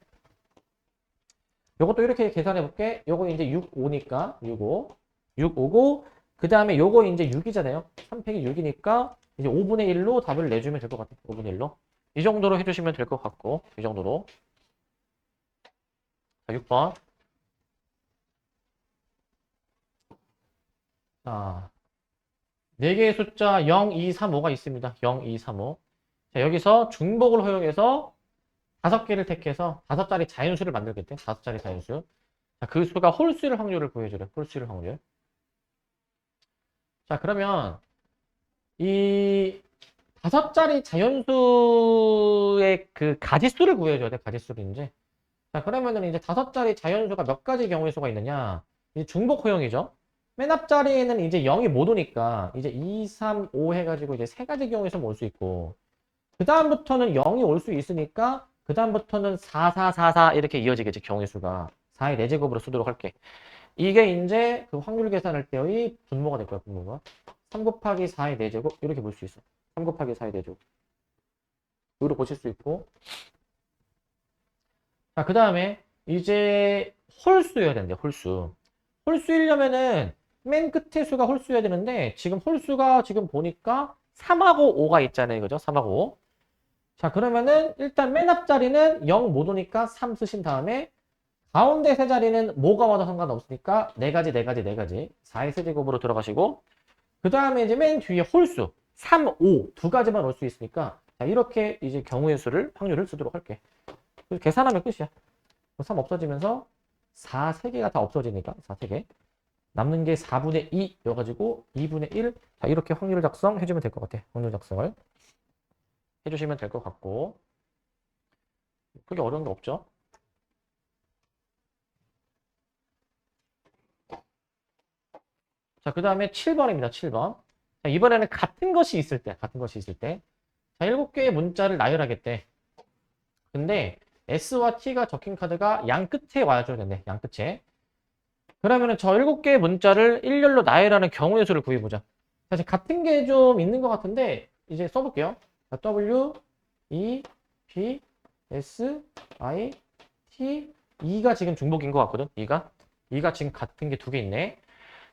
요것도 이렇게 계산해 볼게. 요거 이제 6, 5니까 6, 5. 6, 5고, 그 다음에 요거 이제 6이잖아요. 3팩이 6이니까 이제 5분의 1로 답을 내주면 될 것 같아요. 5분의 1로. 이 정도로 해주시면 될 것 같고, 이 정도로. 자, 6번. 자, 4개의 숫자 0, 2, 3, 5가 있습니다. 0, 2, 3, 5. 자, 여기서 중복을 허용해서 5개를 택해서 5자리 자연수를 만들겠대. 5자리 자연수. 자, 그 수가 홀수일 확률을 구해주래. 홀수일 확률. 자, 그러면 이 5자리 자연수의 그 가지수를 구해줘야 돼. 가지수를 이제. 자, 그러면은 이제 5자리 자연수가 몇 가지 경우의 수가 있느냐? 이제 중복 허용이죠. 맨 앞자리에는 이제 0이 못 오니까 이제 2, 3, 5 해가지고 이제 3가지 경우의 수만 올 수 있고, 그 다음부터는 0이 올 수 있으니까 그 다음부터는 4, 4, 4, 4 이렇게 이어지겠지. 경우의 수가 4의 4제곱으로 쓰도록 할게. 이게 이제 그 확률 계산할 때의 분모가 될 거야. 분모가 3 곱하기 4의 4제곱 이렇게 볼 수 있어. 3 곱하기 4의 4제곱 이렇게 보실 수 있고, 자, 그 다음에 이제 홀수여야 되는데, 홀수. 홀수이려면은 맨 끝에 수가 홀수여야 되는데, 지금 홀수가 지금 보니까 3하고 5가 있잖아요. 그죠? 3하고 5. 자, 그러면은 일단 맨 앞자리는 0 못 오니까 3 쓰신 다음에, 가운데 세 자리는 뭐가 와도 상관없으니까 4가지, 4가지, 4가지. 4의 세제곱으로 들어가시고, 그 다음에 이제 맨 뒤에 홀수. 3, 5. 2가지만 올 수 있으니까, 자, 이렇게 이제 경우의 수를, 확률을 쓰도록 할게. 계산하면 끝이야. 3 없어지면서 4 3개가 다 없어지니까 4 3개. 남는 게 4분의 2여가지고 2분의 1. 자, 이렇게 확률 작성해주면 될 것 같아. 확률 작성을 해주시면 될 것 같고. 그게 어려운 거 없죠? 자, 그 다음에 7번입니다. 7번. 자, 이번에는 같은 것이 있을 때, 같은 것이 있을 때. 자, 7개의 문자를 나열하겠대. 근데 S와 T가 적힌 카드가 양 끝에 와줘야 된대. 양 끝에. 그러면은 저 7개의 문자를 일렬로 나열하는 경우의 수를 구해보자. 사실 같은 게 좀 있는 것 같은데 이제 써볼게요. 자, W, E, P, S, I, T, E가 지금 중복인 것 같거든. E가 지금 같은 게 두 개 있네.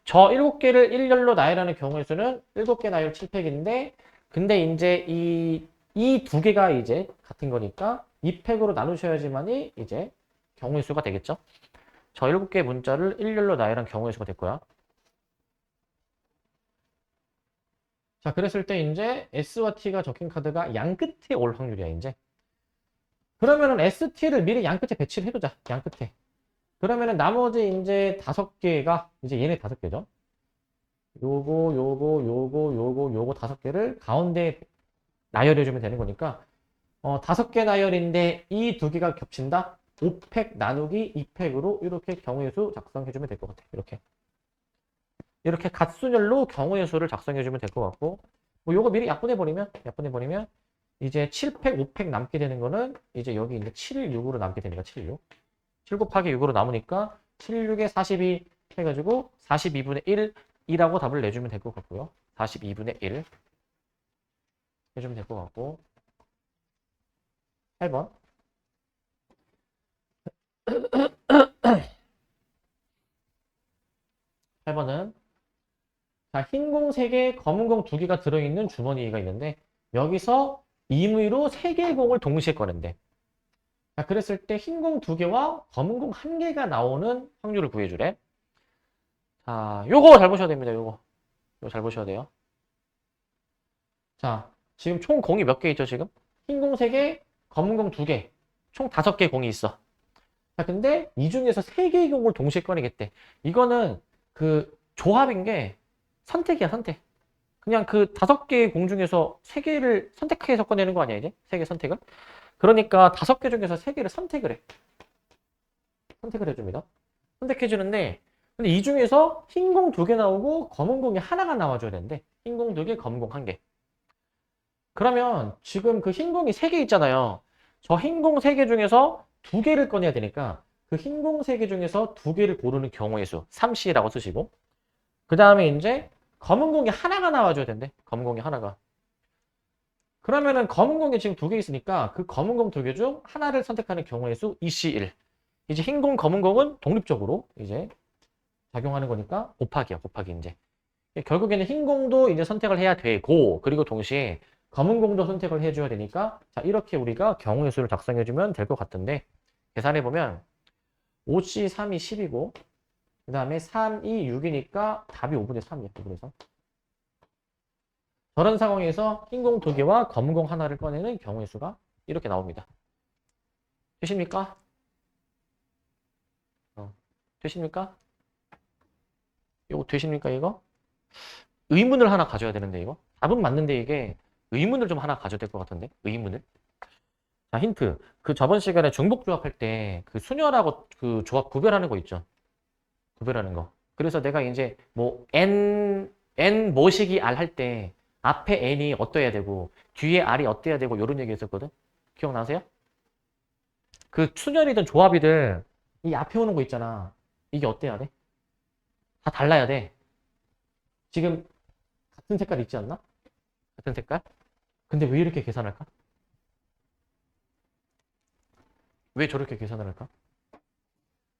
저 7개를 일렬로 나열하는 경우의 수는 7개 나열 7팩인데 근데 이제 이 두 개가 이제 같은 거니까 2팩으로 나누셔야지만이 이제 경우의 수가 되겠죠. 저 7개 문자를 일렬로 나열한 경우의 수가 될 거야. 자, 그랬을 때 이제 S와 T가 적힌 카드가 양 끝에 올 확률이야, 이제. 그러면은 ST를 미리 양 끝에 배치를 해두자, 양 끝에. 그러면은 나머지 이제 5개가 이제 얘네 5개죠. 요거 5개를 가운데 나열해주면 되는 거니까 5개 나열인데 이 두 개가 겹친다? 5팩 나누기 2팩으로 이렇게 경우의 수 작성해주면 될 것 같아. 이렇게 갓수열로 경우의 수를 작성해주면 될 것 같고 뭐 요거 미리 약분해버리면 이제 7팩, 5팩 남게 되는 거는 이제 여기 이제 7, 6으로 남게 되니까 7, 6. 7 곱하기 6으로 남으니까 7, 6에 42 해가지고 42분의 1이라고 답을 내주면 될 것 같고요. 42분의 1 해주면 될 것 같고 8번. 8번은 자, 흰 공 3개, 검은 공 2개가 들어있는 주머니가 있는데 여기서 임의로 3개의 공을 동시에 꺼낸대. 자, 그랬을 때 흰 공 2개와 검은 공 1개가 나오는 확률을 구해주래. 자, 요거 잘 보셔야 됩니다. 요거 잘 보셔야 돼요. 자, 지금 총 공이 몇 개 있죠, 지금? 흰 공 3개, 검은 공 2개. 총 5개 공이 있어. 자, 근데 이 중에서 3개의 공을 동시에 꺼내겠대. 이거는 그 조합인 게 선택이야, 선택. 그냥 그 5개의 공 중에서 3개를 선택해서 꺼내는 거 아니야, 이제? 3개 선택을? 그러니까 5개 중에서 3개를 선택을 해. 선택을 해줍니다. 선택해주는데, 근데 이 중에서 흰 공 2개 나오고 검은 공이 하나가 나와줘야 되는데, 흰 공 2개, 검은 공 1개. 그러면 지금 그 흰 공이 3개 있잖아요. 저 흰 공 3개 중에서 2개를 꺼내야 되니까, 그 흰 공 3개 중에서 2개를 고르는 경우의 수, 3C라고 쓰시고, 그 다음에 이제 검은 공이 하나가 나와줘야 된대. 검은 공이 하나가. 그러면은 검은 공이 지금 2개 있으니까 그 검은 공 2개 중 하나를 선택하는 경우의 수 2C1. 이제 흰 공, 검은 공은 독립적으로 이제 작용하는 거니까 곱하기야, 곱하기 이제. 결국에는 흰 공도 이제 선택을 해야 되고, 그리고 동시에 검은 공도 선택을 해줘야 되니까, 자, 이렇게 우리가 경우의 수를 작성해주면 될 것 같은데, 계산해보면 5C 3이 10이고, 그 다음에 3이 6이니까 답이 5분의 3이야, 5분의 3. 저런 상황에서 흰 공 2개와 검은 공 하나를 꺼내는 경우의 수가 이렇게 나옵니다. 되십니까? 되십니까? 이거 되십니까, 이거? 의문을 하나 가져야 되는데, 이거? 답은 맞는데, 이게 의문을 좀 하나 가져야 될 것 같은데? 의문을? 자, 힌트. 그 저번 시간에 중복 조합할 때 그 순열하고 그 조합 구별하는 거 있죠? 구별하는 거. 그래서 내가 이제 뭐 n 모시기 r 할 때 앞에 n이 어떠해야 되고 뒤에 r이 어때야 되고 이런 얘기 했었거든? 기억나세요? 그 순열이든 조합이든 이 앞에 오는 거 있잖아. 이게 어때야 돼? 다 달라야 돼. 지금 같은 색깔 있지 않나? 같은 색깔? 근데 왜 이렇게 계산할까? 왜 저렇게 계산을 할까?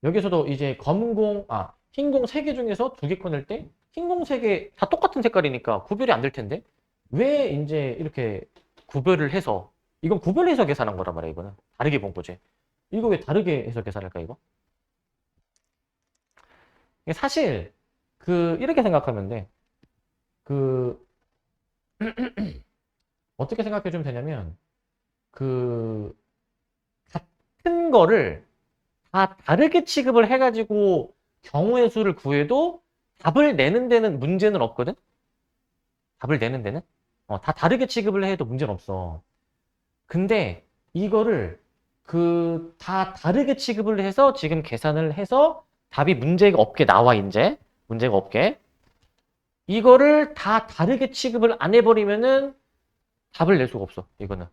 여기서도 이제 흰 공 3개 중에서 2개 꺼낼 때 흰 공 3개 다 똑같은 색깔이니까 구별이 안 될 텐데 왜 이제 이렇게 구별을 해서 이건 구별해서 계산한 거란 말이야, 이거는. 다르게 본 거지. 이거 왜 다르게 해서 계산할까, 이거? 이게 사실 이렇게 생각하면 돼. 그 어떻게 생각해 주면 되냐면 그 같은 거를 다 다르게 취급을 해가지고 경우의 수를 구해도 답을 내는 데는 문제는 없거든? 답을 내는 데는? 다 다르게 취급을 해도 문제는 없어. 근데 이거를 다 다르게 취급을 해서 지금 계산을 해서 답이 문제가 없게 나와, 이제. 문제가 없게. 이거를 다 다르게 취급을 안 해버리면은 답을 낼 수가 없어, 이거는.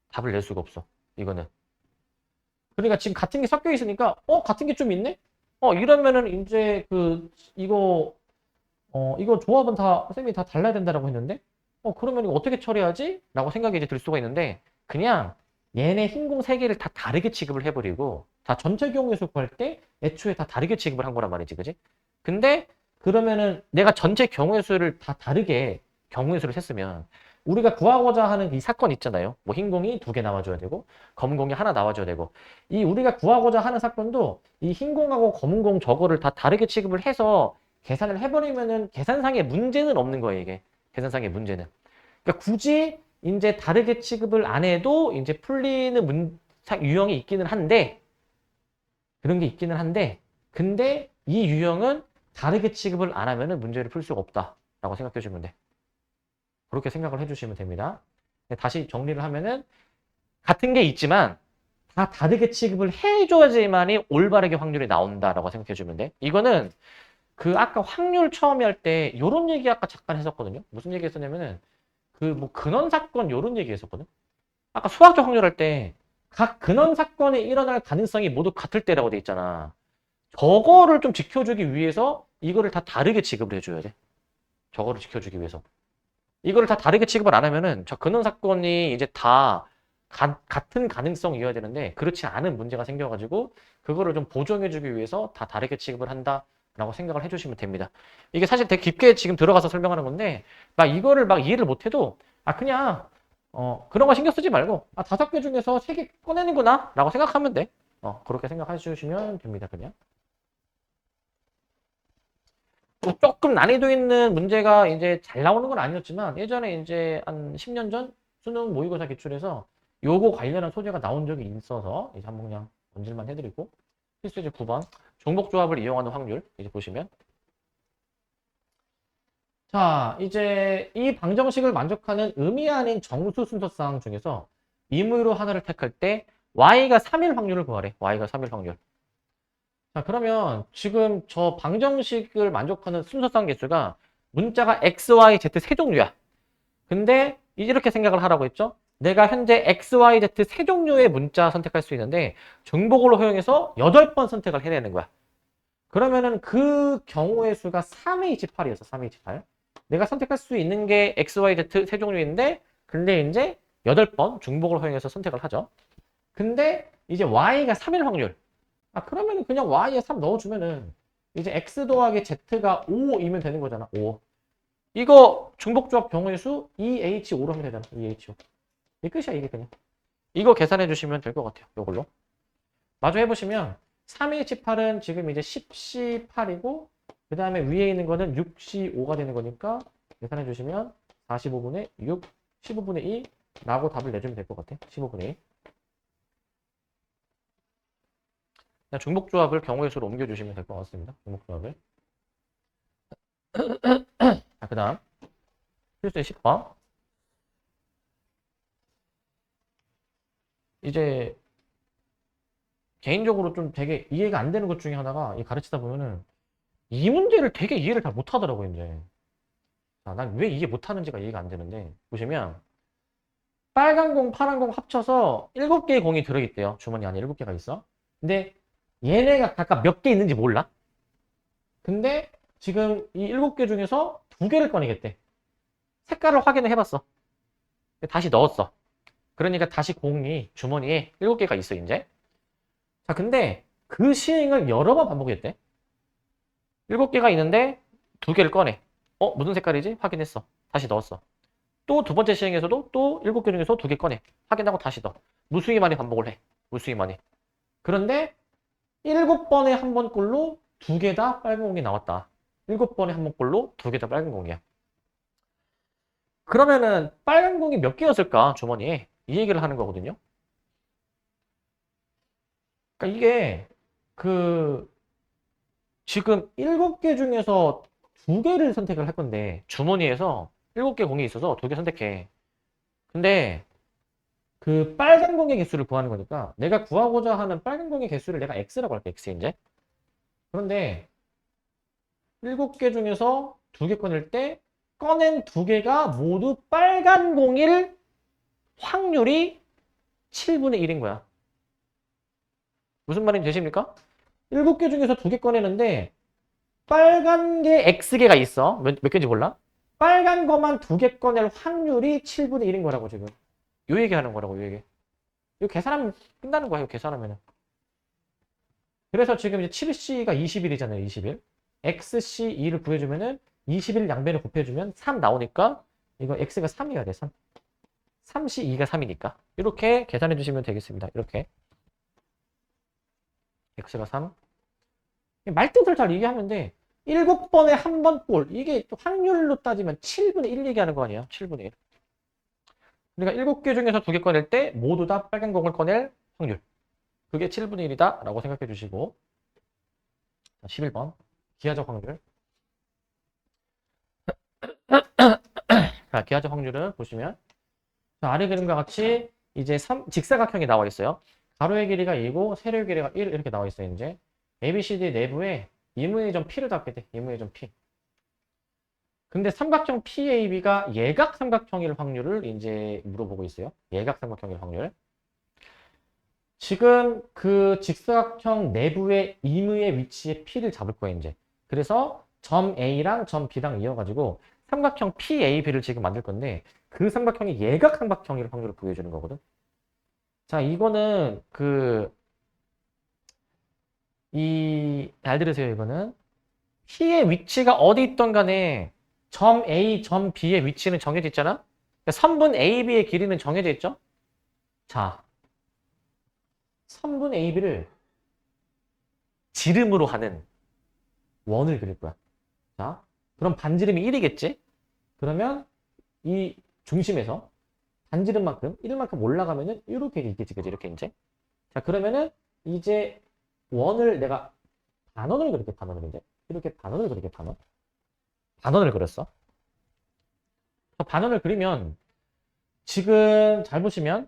답을 낼 수가 없어, 이거는. 그러니까 지금 같은 게 섞여 있으니까 같은 게 좀 있네? 이러면은 이제 이거 이거 조합은 다 쌤이 다 달라야 된다라고 했는데 그러면 이거 어떻게 처리하지? 라고 생각이 이제 들 수가 있는데 그냥 얘네 흰공 세 개를 다 다르게 취급을 해버리고 다 전체 경우의 수 구할 때 애초에 다 다르게 취급을 한 거란 말이지, 그지? 근데 그러면은 내가 전체 경우의 수를 다 다르게 경우의 수를 셌으면 우리가 구하고자 하는 이 사건 있잖아요. 뭐 흰공이 두 개 나와줘야 되고 검은공이 하나 나와줘야 되고 이 우리가 구하고자 하는 사건도 이 흰공하고 검은공 저거를 다 다르게 취급을 해서 계산을 해버리면은 계산상의 문제는 없는 거예요, 이게. 계산상의 문제는. 그러니까 굳이 이제 다르게 취급을 안 해도 이제 풀리는 유형이 있기는 한데 그런 게 있기는 한데 근데 이 유형은 다르게 취급을 안 하면은 문제를 풀 수가 없다라고 생각해 주면 돼. 그렇게 생각을 해주시면 됩니다. 다시 정리를 하면은 같은 게 있지만 다 다르게 취급을 해줘야지만이 올바르게 확률이 나온다라고 생각해 주면 돼. 이거는 그 아까 확률 처음에 할 때 요런 얘기 아까 잠깐 했었거든요. 무슨 얘기 했었냐면은 그 뭐 근원 사건 요런 얘기 했었거든. 아까 수학적 확률 할 때 각 근원 사건에 일어날 가능성이 모두 같을 때라고 돼 있잖아. 저거를 좀 지켜주기 위해서 이거를 다 다르게 취급을 해줘야 돼. 저거를 지켜주기 위해서. 이거를 다 다르게 취급을 안 하면은 저 근원 사건이 이제 다 같은 가능성이어야 되는데 그렇지 않은 문제가 생겨가지고 그거를 좀 보정해주기 위해서 다 다르게 취급을 한다라고 생각을 해주시면 됩니다. 이게 사실 되게 깊게 지금 들어가서 설명하는 건데 막 이거를 막 이해를 못해도 그냥 그런 거 신경 쓰지 말고 5개 중에서 3개 꺼내는구나 라고 생각하면 돼. 그렇게 생각해 주시면 됩니다. 그냥. 뭐 조금 난이도 있는 문제가 이제 잘 나오는 건 아니었지만 예전에 이제 한 10년 전 수능 모의고사 기출에서 요거 관련한 소재가 나온 적이 있어서 이제 한번 그냥 던질만 해드리고 필수제 9번 종목조합을 이용하는 확률 이제 보시면 자 이제 이 방정식을 만족하는 의미 아닌 정수 순서상 중에서 임의로 하나를 택할 때 y가 3일 확률을 구하래. y가 3일 확률. 자, 그러면 지금 저 방정식을 만족하는 순서상 개수가 문자가 x, y, z 세 종류야. 근데 이렇게 생각을 하라고 했죠? 내가 현재 x, y, z 세 종류의 문자 선택할 수 있는데 정복을 허용해서 8번 선택을 해야 되는 거야. 그러면은 그 경우의 수가 328이었어. 328. 내가 선택할 수 있는 게 x, y, z 세 종류인데 근데 이제 8번 중복을 허용해서 선택을 하죠. 근데 이제 y가 3일 확률. 그러면은 그냥 y에 3 넣어주면은 이제 x 더하기 z가 5이면 되는 거잖아. 5. 이거 중복조합 경우의 수 2h5로 하면 되잖아. 2h5. 이게 끝이야, 이게 그냥. 이거 계산해 주시면 될 것 같아요. 이걸로. 마저 해보시면 3h8은 지금 이제 10c8이고 그 다음에 위에 있는 거는 6c5가 되는 거니까 계산해 주시면 45분의 6, 15분의 2 라고 답을 내주면 될 것 같아. 15분의 2. 그냥 중복조합을 경우의 수로 옮겨주시면 될 것 같습니다. 중복조합을. 자, 그 다음 필수의 10번. 이제 개인적으로 좀 되게 이해가 안 되는 것 중에 하나가 이 가르치다 보면은 이 문제를 되게 이해를 잘 못하더라고요, 이제. 자, 난 왜 이해 못하는지가 이해가 안 되는데 보시면 빨간 공, 파란 공 합쳐서 7개의 공이 들어있대요. 주머니 안에 7개가 있어. 근데 얘네가 각각 몇 개 있는지 몰라. 근데 지금 이 7개 중에서 2개를 꺼내겠대. 색깔을 확인을 해봤어. 다시 넣었어. 그러니까 다시 공이 주머니에 7개가 있어, 이제. 자, 근데 그 시행을 여러 번 반복했대. 7개가 있는데 2개를 꺼내. 무슨 색깔이지? 확인했어. 다시 넣었어. 또 두 번째 시행에서도 또 7개 중에서 2개 꺼내. 확인하고 다시 넣어. 무수히 많이 반복을 해. 무수히 많이. 그런데 7번에 한 번 꼴로 2개 다 빨간 공이 나왔다. 7번에 한 번 꼴로 2개 다 빨간 공이야. 그러면은 빨간 공이 몇 개였을까? 주머니에. 이 얘기를 하는 거거든요. 그러니까 이게 그 지금 7개 중에서 2개를 선택을 할 건데 주머니에서 7개 공이 있어서 2개 선택해. 근데 그 빨간 공의 개수를 구하는 거니까 내가 구하고자 하는 빨간 공의 개수를 내가 x라고 할게. x 이제. 그런데 7개 중에서 2개 꺼낼 때 꺼낸 2개가 모두 빨간 공일 확률이 7분의 1인 거야. 무슨 말인지 되십니까? 7개 중에서 2개 꺼내는데 빨간 게 X개가 있어. 몇 개인지 몰라? 빨간 거만 2개 꺼낼 확률이 7분의 1인 거라고 지금. 요 얘기하는 거라고, 요 얘기. 이거 계산하면 끝나는 거야, 이거 계산하면은. 그래서 지금 이제 7C가 20일이잖아요, 20일. XC2를 구해주면은 20일 양변을 곱해주면 3 나오니까 이거 X가 3이어야 돼, 3. 3C2가 3이니까. 이렇게 계산해 주시면 되겠습니다. 이렇게. X가 3. 말뜻을 잘 얘기하면 돼. 7번에 한 번 꼴. 이게 확률로 따지면 7분의 1 얘기하는 거 아니야? 7분의 1. 그러니까 7개 중에서 2개 꺼낼 때 모두 다 빨간 공을 꺼낼 확률. 그게 7분의 1이다 라고 생각해 주시고. 자, 11번. 기하적 확률. 자, 기하적 확률은 보시면 자, 아래 그림과 같이 이제 직사각형이 나와 있어요. 가로의 길이가 2고 세로의 길이가 1 이렇게 나와 있어요. 이제 ABCD 내부에 이무의 점 P를 잡게 돼. 이무의 점 P. 근데 삼각형 PAB가 예각 삼각형일 확률을 이제 물어보고 있어요. 예각 삼각형일 확률. 지금 그 직사각형 내부의 임의의 위치에 P를 잡을 거예요, 이제. 그래서 점 A랑 점 B랑 이어가지고 삼각형 PAB를 지금 만들 건데 그 삼각형이 예각 삼각형일 확률을 구해주는 거거든. 자, 이거는 잘 들으세요, 이거는. P의 위치가 어디 있던 간에 점 A, 점 B의 위치는 정해져 있잖아? 그러니까 선분 AB의 길이는 정해져 있죠? 자, 선분 AB를 지름으로 하는 원을 그릴 거야. 자, 그럼 반지름이 1이겠지? 그러면 이 중심에서 반지름만큼, 1만큼 올라가면은 이렇게 있겠지, 그지? 이렇게 이제. 자, 그러면은 이제 원을 내가 반원을 그릴게, 반원을 이제. 이렇게 반원을 그릴게, 반원. 반원을 그렸어. 반원을 그리면 지금 잘 보시면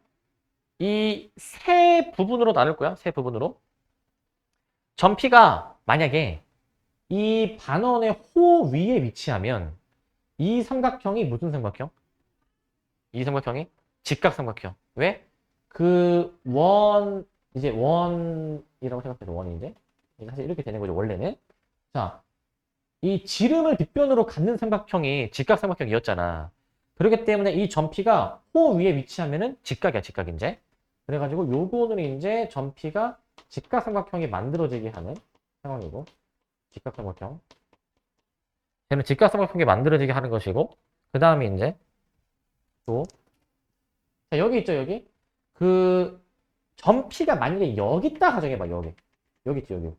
이 세 부분으로 나눌 거야. 세 부분으로. 점 P가 만약에 이 반원의 호 위에 위치하면 이 삼각형이 무슨 삼각형? 이 삼각형이 직각삼각형. 왜? 이제 원이라고 생각해도 원이 이제 사실 이렇게 되는 거죠, 원래는. 자, 이 지름을 빗변으로 갖는 삼각형이 직각삼각형이었잖아. 그렇기 때문에 이 점 P가 호 위에 위치하면은 직각이야, 직각 이제. 그래가지고 요거는 이제 점 P가 직각삼각형이 만들어지게 하는 상황이고, 직각삼각형. 얘는 직각삼각형이 만들어지게 하는 것이고, 그 다음에 이제 또, 자, 여기 있죠, 여기. 점 P가 만약에 여기 있다 가정해봐, 여기. 여기 있지, 여기.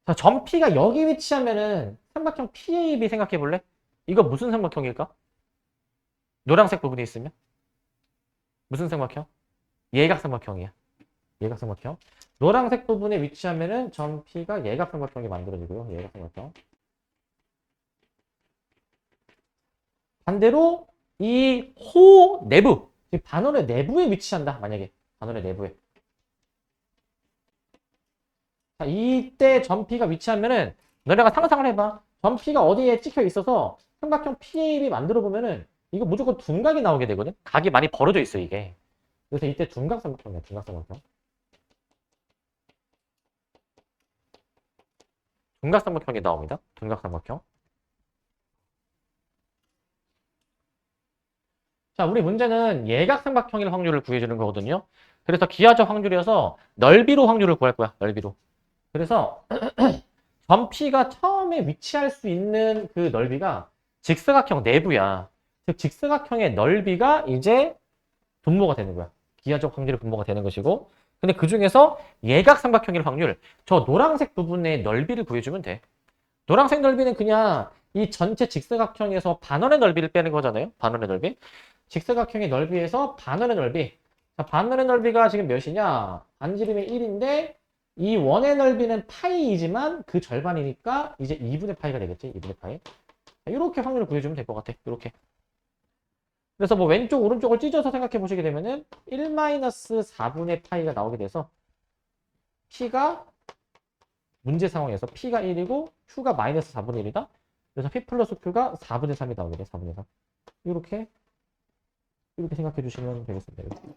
자, 점 P가 여기 위치하면은 삼각형 PAB 생각해 볼래? 이거 무슨 삼각형일까? 노란색 부분이 있으면? 무슨 삼각형? 예각 삼각형이야. 예각 삼각형. 노란색 부분에 위치하면은 점 P가 예각 삼각형이 만들어지고요. 예각 삼각형. 반대로 이 호 내부, 반원의 내부에 위치한다. 만약에 반원의 내부에. 자, 이때 점 P가 위치하면은 너네가 상상을 해봐. 점 P가 어디에 찍혀 있어서 삼각형 PAB 만들어 보면은 이거 무조건 둔각이 나오게 되거든. 각이 많이 벌어져 있어 이게. 그래서 이때 둔각삼각형이야. 둔각삼각형. 둔각삼각형이 나옵니다. 둔각삼각형. 자, 우리 문제는 예각삼각형일 확률을 구해주는 거거든요. 그래서 기하적 확률이어서 넓이로 확률을 구할 거야. 넓이로. 그래서 점 P가 처음에 위치할 수 있는 그 넓이가 직사각형 내부야. 즉 직사각형의 넓이가 이제 분모가 되는 거야. 기하적 확률의 분모가 되는 것이고. 근데 그 중에서 예각삼각형일 확률, 저 노란색 부분의 넓이를 구해주면 돼. 노란색 넓이는 그냥 이 전체 직사각형에서 반원의 넓이를 빼는 거잖아요. 반원의 넓이. 직사각형의 넓이에서 반원의 넓이. 자, 반원의 넓이가 지금 몇이냐? 반지름이 1인데 이 원의 넓이는 파이이지만 그 절반이니까 이제 2분의 파이가 되겠지. 2분의 파이. 이렇게 확률을 구해주면 될 것 같아. 이렇게. 그래서 뭐 왼쪽 오른쪽을 찢어서 생각해 보시게 되면은 1-4분의 파이가 나오게 돼서 P가 문제 상황에서 P가 1이고 Q가 마이너스 4분의 1이다. 그래서 P 플러스 Q가 4분의 3이 나오게 돼. 4분의 3. 이렇게 생각해 주시면 되겠습니다. 이렇게.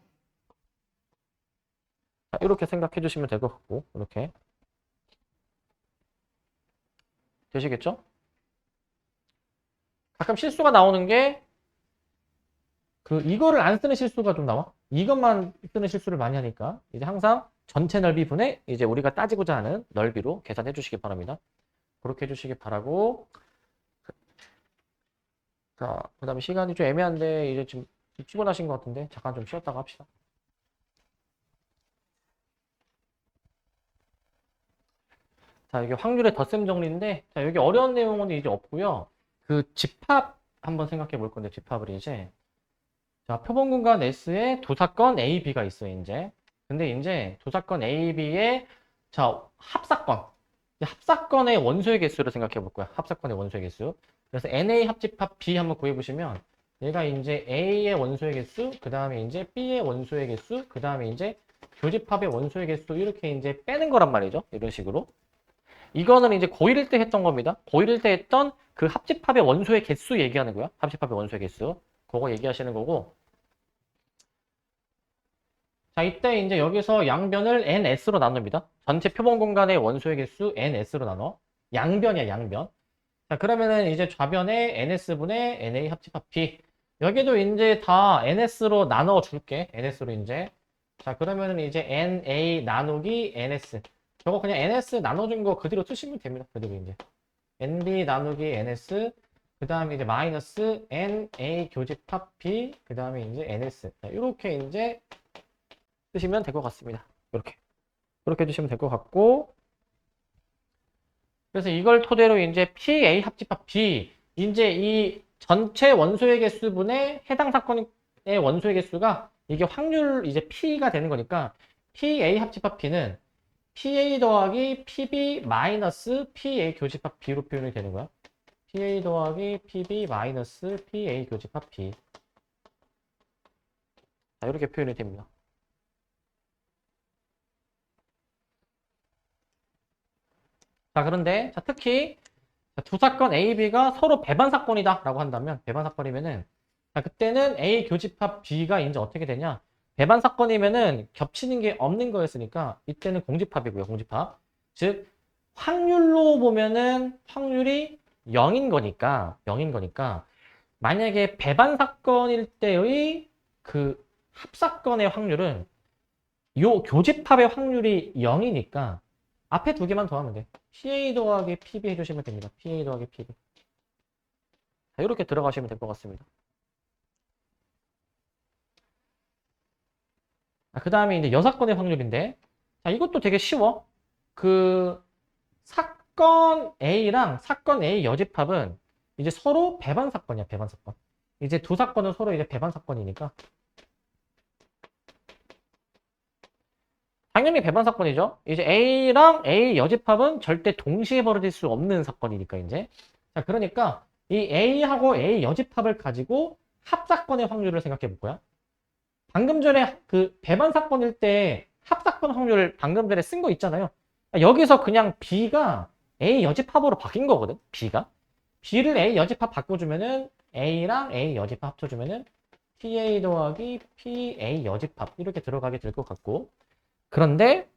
자, 이렇게 생각해 주시면 될 것 같고 이렇게. 되시겠죠? 가끔 실수가 나오는 게 이거를 안 쓰는 실수가 좀 나와. 이것만 쓰는 실수를 많이 하니까 이제 항상 전체 넓이 분의 이제 우리가 따지고자 하는 넓이로 계산해 주시기 바랍니다. 그렇게 해주시기 바라고. 자, 그 다음에 시간이 좀 애매한데 이제 지금 피곤하신 것 같은데 잠깐 좀 쉬었다가 합시다. 자, 이게 확률의 덧셈 정리인데, 자, 여기 어려운 내용은 이제 없고요. 집합 한번 생각해 볼 건데, 집합을 이제. 자, 표본 공간 S에 두 사건 A, B가 있어요, 이제. 근데 이제 두 사건 A, B의 자, 합사건. 합사건의 원소의 개수를 생각해 볼 거야. 합사건의 원소의 개수. 그래서 NA 합집합 B 한번 구해 보시면 얘가 이제 A의 원소의 개수, 그 다음에 이제 B의 원소의 개수, 그 다음에 이제 교집합의 원소의 개수 이렇게 이제 빼는 거란 말이죠. 이런 식으로. 이거는 이제 고1일 때 했던 겁니다. 고1일 때 했던 그 합집합의 원소의 개수 얘기하는 거야. 합집합의 원소의 개수. 그거 얘기하시는 거고. 자, 이때 이제 여기서 양변을 NS로 나눕니다. 전체 표본 공간의 원소의 개수 NS로 나눠. 양변이야, 양변. 자, 그러면은 이제 좌변에 NS분의 NA 합집합 B. 여기도 이제 다 NS로 나눠 줄게. NS로 이제. 자, 그러면은 이제 NA 나누기 NS. 저거 그냥 NS 나눠준 거 그대로 쓰시면 됩니다. 그대로 이제. NB 나누기 NS. 그 다음에 이제 마이너스 NA 교집합 B. 그 다음에 이제 NS. 자, 이렇게 이제 쓰시면 될 것 같습니다. 이렇게. 그렇게 해주시면 될 것 같고. 그래서 이걸 토대로 이제 PA 합집합 B. 이제 이 전체 원소의 개수분의 해당 사건의 원소의 개수가 이게 확률 이제 P가 되는 거니까 PA 합집합 B는 PA 더하기 PB 마이너스 PA 교집합 B로 표현이 되는 거야. PA 더하기 PB 마이너스 PA 교집합 B. 자, 이렇게 표현이 됩니다. 자, 그런데 자, 특히 두 사건 A, B가 서로 배반 사건이다 라고 한다면 배반 사건이면은 자, 그때는 A 교집합 B가 이제 어떻게 되냐? 배반 사건이면은 겹치는 게 없는 거였으니까 이때는 공집합이고요. 공집합. 즉 확률로 보면은 확률이 0인 거니까 만약에 배반 사건일 때의 그 합사건의 확률은 요 교집합의 확률이 0이니까 앞에 두 개만 더하면 돼. PA 더하기 PB 해주시면 됩니다. PA 더하기 PB. 자, 이렇게 들어가시면 될 것 같습니다. 그 다음에 이제 여사건의 확률인데, 자, 이것도 되게 쉬워. 사건 A랑 사건 A 여집합은 이제 서로 배반 사건이야, 배반 사건. 이제 두 사건은 서로 이제 배반 사건이니까. 당연히 배반 사건이죠. 이제 A랑 A 여집합은 절대 동시에 벌어질 수 없는 사건이니까, 이제. 자, 그러니까 이 A하고 A 여집합을 가지고 합사건의 확률을 생각해 볼 거야. 방금 전에 배반 사건일 때 합사건 확률을 방금 전에 쓴 거 있잖아요. 여기서 그냥 B가 A 여집합으로 바뀐 거거든, B가. B를 A 여집합 바꿔주면은 A랑 A 여집합 합쳐주면은 PA 더하기 PA 여집합 이렇게 들어가게 될 것 같고. 그런데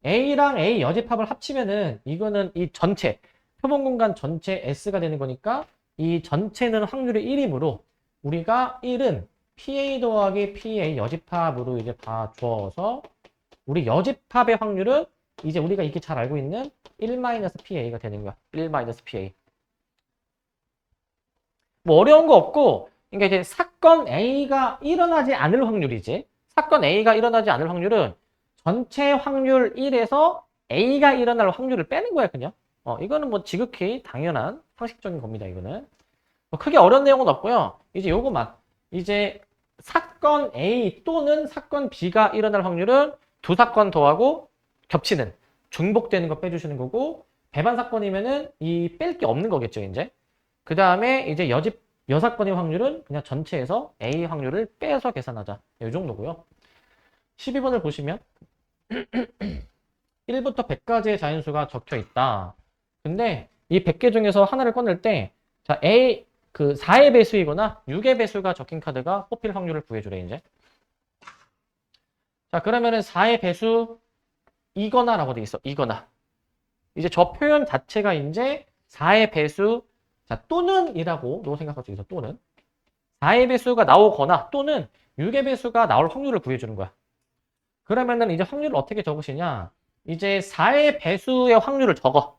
A랑 A 여집합을 합치면은 이거는 이 전체 표본 공간 전체 S가 되는 거니까 이 전체는 확률이 1이므로 우리가 1은 PA 더하기 PA 여집합으로 이제 봐줘서 우리 여집합의 확률은 이제 우리가 이게 잘 알고 있는 1-PA가 되는 거야. 1-PA. 뭐 어려운 거 없고, 그러니까 이제 사건 A가 일어나지 않을 확률이지. 사건 A가 일어나지 않을 확률은 전체 확률 1에서 A가 일어날 확률을 빼는 거야, 그냥. 이거는 뭐 지극히 당연한 상식적인 겁니다, 이거는. 뭐 크게 어려운 내용은 없고요. 이제 요거만. 이제 사건 A 또는 사건 B가 일어날 확률은 두 사건 더하고 겹치는, 중복되는 거 빼주시는 거고, 배반 사건이면은 이 뺄 게 없는 거겠죠, 이제. 그 다음에 이제 여사건의 확률은 그냥 전체에서 A 확률을 빼서 계산하자. 이 정도고요. 12번을 보시면 1부터 100까지의 자연수가 적혀 있다. 근데 이 100개 중에서 하나를 꺼낼 때 자, 4의 배수이거나 6의 배수가 적힌 카드가 뽑힐 확률을 구해주래, 이제. 자, 그러면은 4의 배수 이거나 라고 돼 있어. 이거나. 이제 저 표현 자체가 이제 4의 배수, 자, 또는 이라고 생각할 수 있어, 또는. 4의 배수가 나오거나 또는 6의 배수가 나올 확률을 구해주는 거야. 그러면은 이제 확률을 어떻게 적으시냐? 이제 4의 배수의 확률을 적어.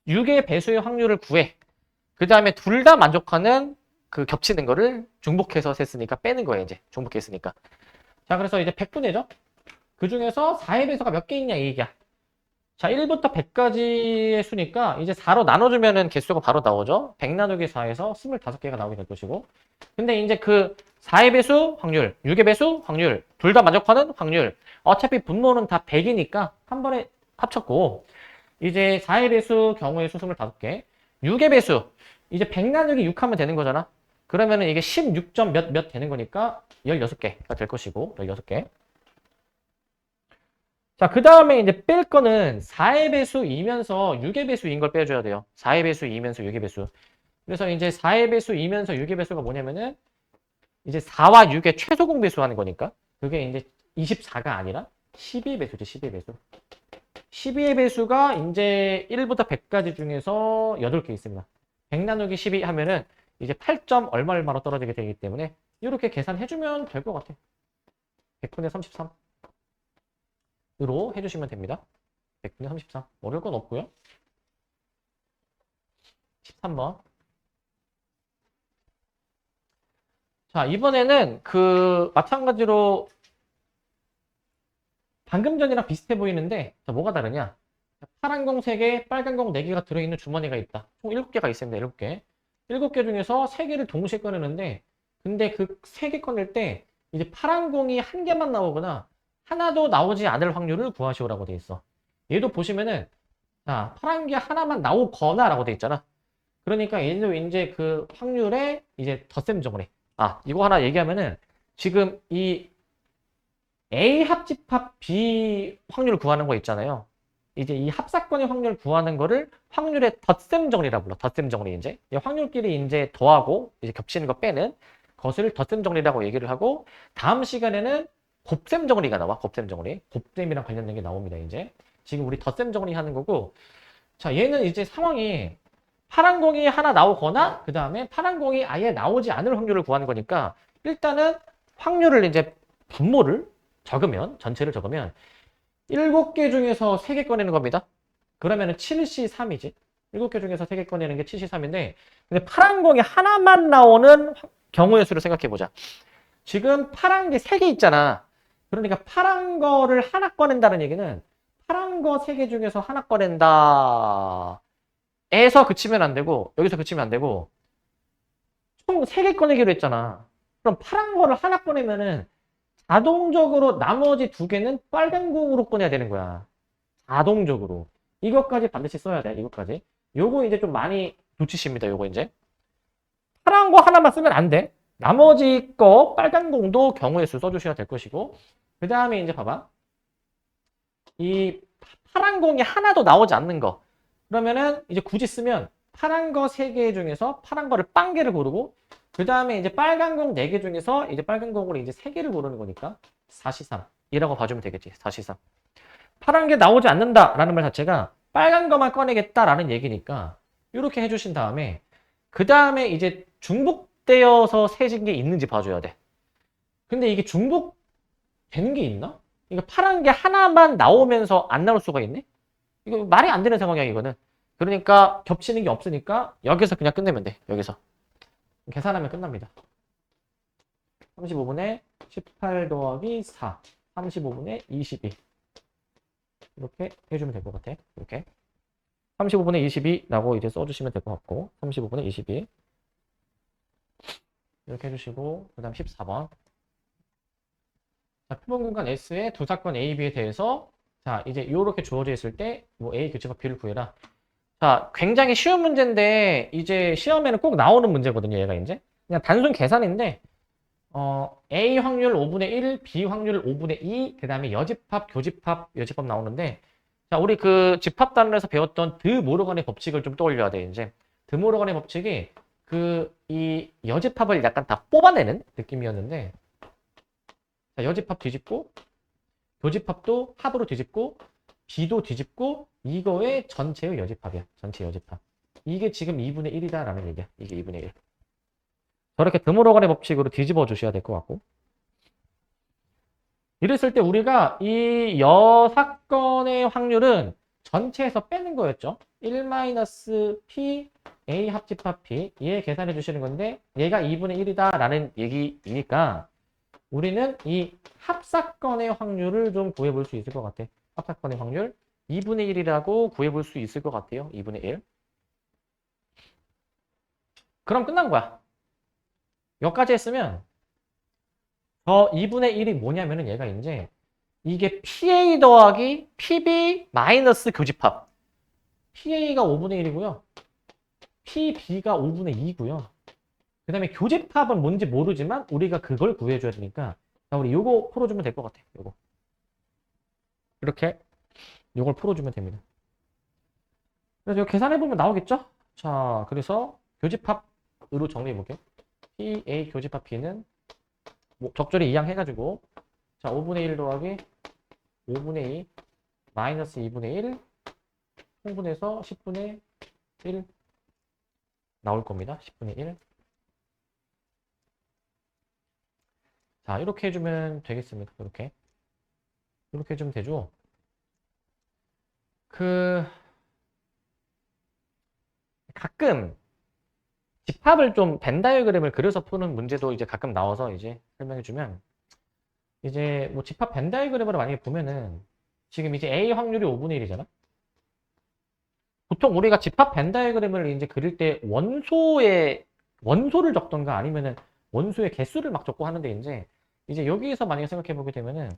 6의 배수의 확률을 구해. 그 다음에 둘 다 만족하는 그 겹치는 거를 중복해서 셌으니까 빼는 거예요, 이제. 중복했으니까. 자, 그래서 이제 100분의죠? 그 중에서 4의 배수가 몇 개 있냐, 이 얘기야. 자, 1부터 100까지의 수니까 이제 4로 나눠주면은 개수가 바로 나오죠? 100 나누기 4에서 25개가 나오게 될 것이고. 근데 이제 그 4의 배수 확률, 6의 배수 확률, 둘 다 만족하는 확률. 어차피 분모는 다 100이니까 한 번에 합쳤고, 이제 4의 배수 경우의 수 25개, 6의 배수, 이제 100 나누기 6 하면 되는 거잖아? 그러면은 이게 16점 몇 되는 거니까 16개가 될 것이고, 16개. 자, 그 다음에 이제 뺄 거는 4의 배수이면서 6의 배수인 걸 빼줘야 돼요. 4의 배수이면서 6의 배수. 그래서 이제 4의 배수이면서 6의 배수가 뭐냐면은 이제 4와 6의 최소 공배수 하는 거니까 그게 이제 24가 아니라 12의 배수지, 12의 배수. 12의 배수가 이제 1부터 100까지 중에서 8개 있습니다. 100 나누기 12 하면은 이제 8점 얼마로 떨어지게 되기 때문에 이렇게 계산해주면 될 것 같아요. 100분의 33. 으로 해주시면 됩니다. 100분의 33. 어려울 건 없고요. 13번. 자, 이번에는 그 마찬가지로 방금 전이랑 비슷해 보이는데 자, 뭐가 다르냐? 파란 공 3개, 빨간 공 4개가 들어있는 주머니가 있다. 총 7개가 있습니다. 7개. 7개 중에서 3개를 동시에 꺼내는데 근데 그 3개 꺼낼 때 이제 파란 공이 1개만 나오거나 하나도 나오지 않을 확률을 구하시오라고 돼 있어. 얘도 보시면은 자, 파란 게 하나만 나오거나 라고 돼 있잖아. 그러니까 얘도 이제 그 확률에 이제 덧셈 정을 해. 아, 이거 하나 얘기하면은 지금 이 A 합집합 B 확률 구하는 거 있잖아요. 이제 이 합사건의 확률 구하는 거를 확률의 덧셈 정리라 불러. 덧셈 정리 이제. 이 확률끼리 이제 더하고 이제 겹치는 거 빼는 것을 덧셈 정리라고 얘기를 하고 다음 시간에는 곱셈 정리가 나와. 곱셈 정리. 곱셈이랑 관련된 게 나옵니다, 이제. 지금 우리 덧셈 정리 하는 거고. 자, 얘는 이제 상황이 파란 공이 하나 나오거나 그 다음에 파란 공이 아예 나오지 않을 확률을 구하는 거니까 일단은 확률을 이제 분모를 적으면 전체를 적으면 7개 중에서 3개 꺼내는 겁니다. 그러면은 7C3이지. 7개 중에서 3개 꺼내는 게 7C3인데 근데 파란 공이 하나만 나오는 경우의 수를 생각해 보자. 지금 파란 게 3개 있잖아. 그러니까 파란 거를 하나 꺼낸다는 얘기는 파란 거 3개 중에서 하나 꺼낸다. 에서 그치면 안 되고 여기서 그치면 안 되고 총 3개 꺼내기로 했잖아. 그럼 파란 거를 하나 꺼내면은 자동적으로 나머지 2개는 빨간 공으로 꺼내야 되는 거야. 자동적으로. 이것까지 반드시 써야 돼. 이것까지. 요거 이제 좀 많이 놓치십니다. 요거 이제. 파란 거 하나만 쓰면 안 돼. 나머지 거 빨간 공도 경우의 수 써주셔야 될 것이고 그 다음에 이제 봐봐. 이 파란 공이 하나도 나오지 않는 거. 그러면은 이제 굳이 쓰면 파란 거 3개 중에서 파란 거를 빵 개를 고르고 그 다음에 이제 빨간 공 4개 중에서 이제 빨간 공으로 이제 3개를 고르는 거니까 4C3 이라고 봐주면 되겠지. 4C3. 파란 게 나오지 않는다라는 말 자체가 빨간 거만 꺼내겠다라는 얘기니까 이렇게 해주신 다음에 그 다음에 이제 중복되어서 세진 게 있는지 봐줘야 돼. 근데 이게 중복되는 게 있나? 이거 파란 게 하나만 나오면서 안 나올 수가 있네? 이거 말이 안 되는 상황이야, 이거는. 그러니까 겹치는 게 없으니까 여기서 그냥 끝내면 돼. 여기서. 계산하면 끝납니다. 35분의 18 더하기 4. 35분의 22. 이렇게 해주면 될 것 같아. 이렇게. 35분의 22라고 이제 써주시면 될 것 같고. 35분의 22. 이렇게 해주시고, 그 다음 14번. 자, 표본 공간 S의 두 사건 A, B에 대해서 자, 이제 이렇게 주어져 있을 때, 뭐 A 교집합 B를 구해라. 자, 굉장히 쉬운 문제인데, 이제 시험에는 꼭 나오는 문제거든요, 얘가 이제. 그냥 단순 계산인데, A 확률 5분의 1, B 확률 5분의 2, 그 다음에 여집합, 교집합, 여집합 나오는데, 자, 우리 그 집합단원에서 배웠던 드 모르간의 법칙을 좀 떠올려야 돼, 이제. 드 모르간의 법칙이 이 여집합을 약간 다 뽑아내는 느낌이었는데, 자, 여집합 뒤집고, 교집합도 합으로 뒤집고, B도 뒤집고 이거의 전체의 여집합이야. 전체 여집합. 이게 지금 2분의 1이다라는 얘기야. 이게 2분의 1. 저렇게 드물어간의 법칙으로 뒤집어 주셔야 될 것 같고. 이랬을 때 우리가 이 여사건의 확률은 전체에서 빼는 거였죠. 1-P A 합집합 P 얘 계산해 주시는 건데 얘가 2분의 1이다라는 얘기이니까 우리는 이 합사건의 확률을 좀 구해볼 수 있을 것 같아. 합사건의 확률 2분의 1이라고 구해볼 수 있을 것 같아요. 2분의 1. 그럼 끝난 거야. 여기까지 했으면 저 2분의 1이 뭐냐면은 얘가 이제 이게 PA 더하기 PB 마이너스 교집합. PA가 5분의 1이고요. PB가 5분의 2고요. 그 다음에 교집합은 뭔지 모르지만 우리가 그걸 구해줘야 되니까 자, 우리 요거 풀어주면 될 것 같아. 요거. 이렇게 요걸 풀어주면 됩니다. 그래서 이거 계산해보면 나오겠죠? 자, 그래서 교집합으로 정리해볼게요. PA 교집합 P는 뭐 적절히 이항해가지고 자 5분의 1 더하기 5분의 2 마이너스 2분의 1 통분해서 10분의 1 나올 겁니다. 10분의 1. 자, 이렇게 해주면 되겠습니다. 이렇게 해주면 되죠. 가끔 집합을 좀 벤 다이어그램을 그려서 푸는 문제도 이제 가끔 나와서 이제 설명해주면 이제 뭐 집합 벤 다이어그램으로 만약에 보면은 지금 이제 A 확률이 5분의 1이잖아. 보통 우리가 집합 벤 다이어그램을 이제 그릴 때 원소를 적던가 아니면은 원소의 개수를 막 적고 하는데 이제 여기에서 만약에 생각해 보게 되면은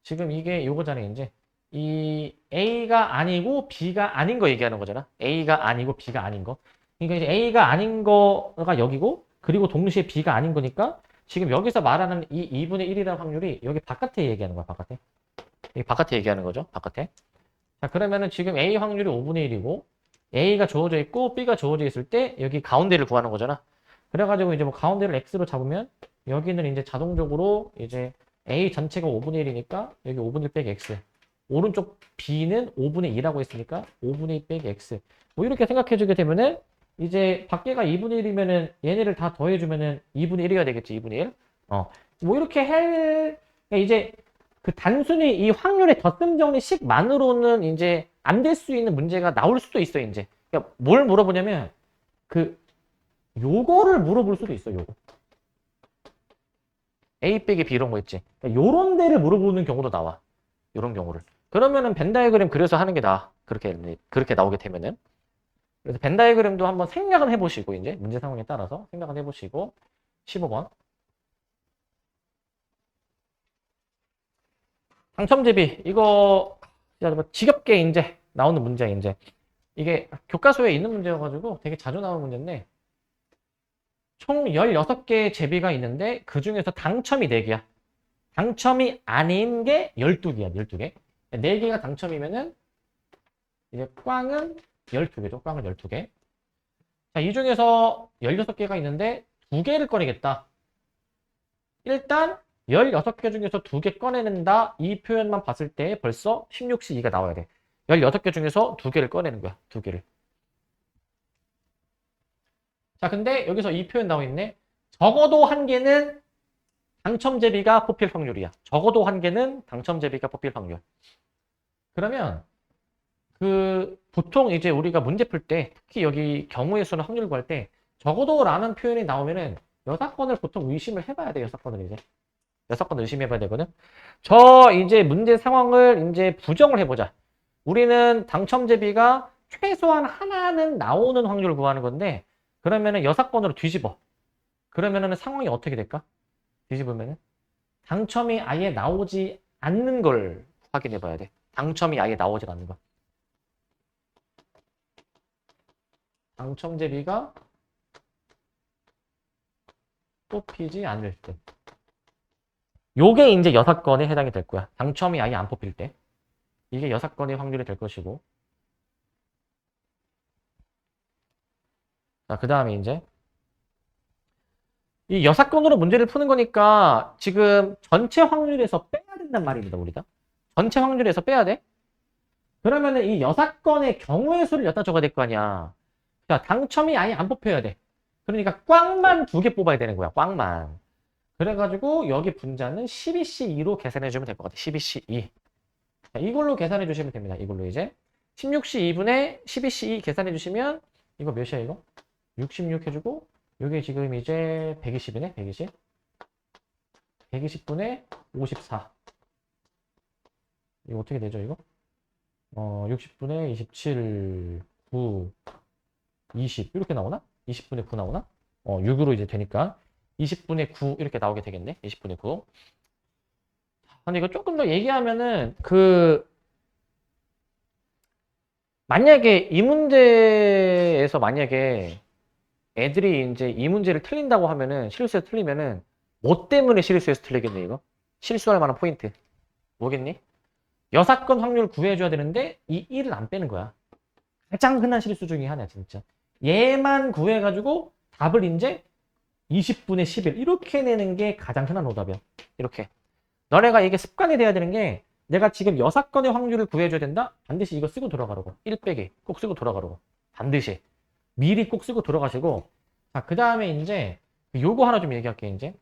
지금 이게 요거잖아요. 이제 이 A가 아니고 B가 아닌 거 얘기하는 거잖아. A가 아니고 B가 아닌 거. 그러니까 이제 A가 아닌 거가 여기고 그리고 동시에 B가 아닌 거니까 지금 여기서 말하는 이 2분의 1이라는 확률이 여기 바깥에 얘기하는 거야. 바깥에. 여기 바깥에 얘기하는 거죠. 바깥에. 자, 그러면은 지금 A 확률이 5분의 1이고 A가 주어져 있고 B가 주어져 있을 때 여기 가운데를 구하는 거잖아. 그래가지고 이제 뭐 가운데를 X로 잡으면 여기는 이제 자동적으로 이제 A 전체가 5분의 1이니까 여기 5분의 1 빼기 X. 오른쪽 B는 5분의 2라고 했으니까 5분의 2 빼기 X. 뭐 이렇게 생각해 주게 되면은 이제 밖에가 2분의 1이면은 얘네를 다 더해주면은 2분의 1이가 되겠지. 2분의 1. 뭐 이렇게 그러니까 이제 그 단순히 이 확률의 덧셈 정리식만으로는 이제 안 될 수 있는 문제가 나올 수도 있어, 이제. 그러니까 뭘 물어보냐면 요거를 물어볼 수도 있어, 요거. A 빼기 B 이런 거 있지. 그러니까 요런 데를 물어보는 경우도 나와. 요런 경우를. 그러면은 벤 다이어그램 그려서 하는 게 나아. 그렇게 나오게 되면은. 그래서 벤 다이어그램도 한번 생각은 해보시고, 이제 문제 상황에 따라서 생각은 해보시고, 15번. 당첨제비, 이거, 지겹게 이제 나오는 문제야, 이제. 이게 교과서에 있는 문제여가지고 되게 자주 나오는 문제인데, 총 16개의 제비가 있는데, 그 중에서 당첨이 4개야. 당첨이 아닌 게 12개야, 12개. 4개가 당첨이면은, 이제 꽝은 12개죠. 꽝은 12개. 자, 이 중에서 16개가 있는데 2개를 꺼내겠다. 일단 16개 중에서 2개 꺼내낸다. 이 표현만 봤을 때 벌써 16시 2가 나와야 돼. 16개 중에서 2개를 꺼내는 거야. 2개를. 자, 근데 여기서 이 표현 나와 있네. 적어도 1개는 당첨제비가 뽑힐 확률이야. 적어도 1개는 당첨제비가 뽑힐 확률. 그러면 보통 이제 우리가 문제 풀 때, 특히 여기 경우의 수나 확률 구할 때, 적어도 라는 표현이 나오면은 여사건을 보통 의심을 해봐야 돼, 여사건을 이제. 여사건을 의심해봐야 되거든. 이제 문제 상황을 이제 부정을 해보자. 우리는 당첨제비가 최소한 하나는 나오는 확률을 구하는 건데, 그러면은 여사건으로 뒤집어. 그러면은 상황이 어떻게 될까? 뒤집으면은. 당첨이 아예 나오지 않는 걸 확인해봐야 돼. 당첨이 아예 나오지 않는 거. 당첨제비가 뽑히지 않을 때. 요게 이제 여사건에 해당이 될 거야. 당첨이 아예 안 뽑힐 때. 이게 여사건의 확률이 될 것이고. 자, 그 다음에 이제 이 여사건으로 문제를 푸는 거니까 지금 전체 확률에서 빼야 된단 말입니다, 우리가. 전체 확률에서 빼야 돼. 그러면은 이 6건의 경우의 수를 여기다 적어야 될 거 아니야. 자, 당첨이 아예 안 뽑혀야 돼. 그러니까 꽝만 2개 뽑아야 되는 거야. 꽝만. 그래가지고 여기 분자는 12C2로 계산해주면 될 것 같아. 12C2. 자, 이걸로 계산해주시면 됩니다. 이걸로 이제 16C2분의 12C2 계산해주시면 이거 몇이야 이거? 66 해주고 이게 지금 이제 120이네. 120. 120분의 54. 이거 어떻게 되죠 이거? 60분의 27, 9, 20 이렇게 나오나? 20분의 9 나오나? 6으로 이제 되니까 20분의 9 이렇게 나오게 되겠네. 20분의 9. 근데 이거 조금 더 얘기하면은 만약에 이 문제에서 만약에 애들이 이제 이 문제를 틀린다고 하면은 실수해서 틀리면은 뭐 때문에 실수해서 틀리겠네 이거? 실수할 만한 포인트 뭐겠니? 여사건 확률 구해줘야 되는데 이 1을 안 빼는 거야. 가장 흔한 실수 중에 하나야 진짜. 얘만 구해가지고 답을 이제 20분의 11 이렇게 내는 게 가장 흔한 오답이야. 이렇게. 너네가 이게 습관이 돼야 되는 게 내가 지금 여사건의 확률을 구해줘야 된다? 반드시 이거 쓰고 돌아가라고. 1 빼기 꼭 쓰고 돌아가라고. 반드시. 미리 꼭 쓰고 돌아가시고 자, 그 다음에 이제 요거 하나 좀 얘기할게 이제.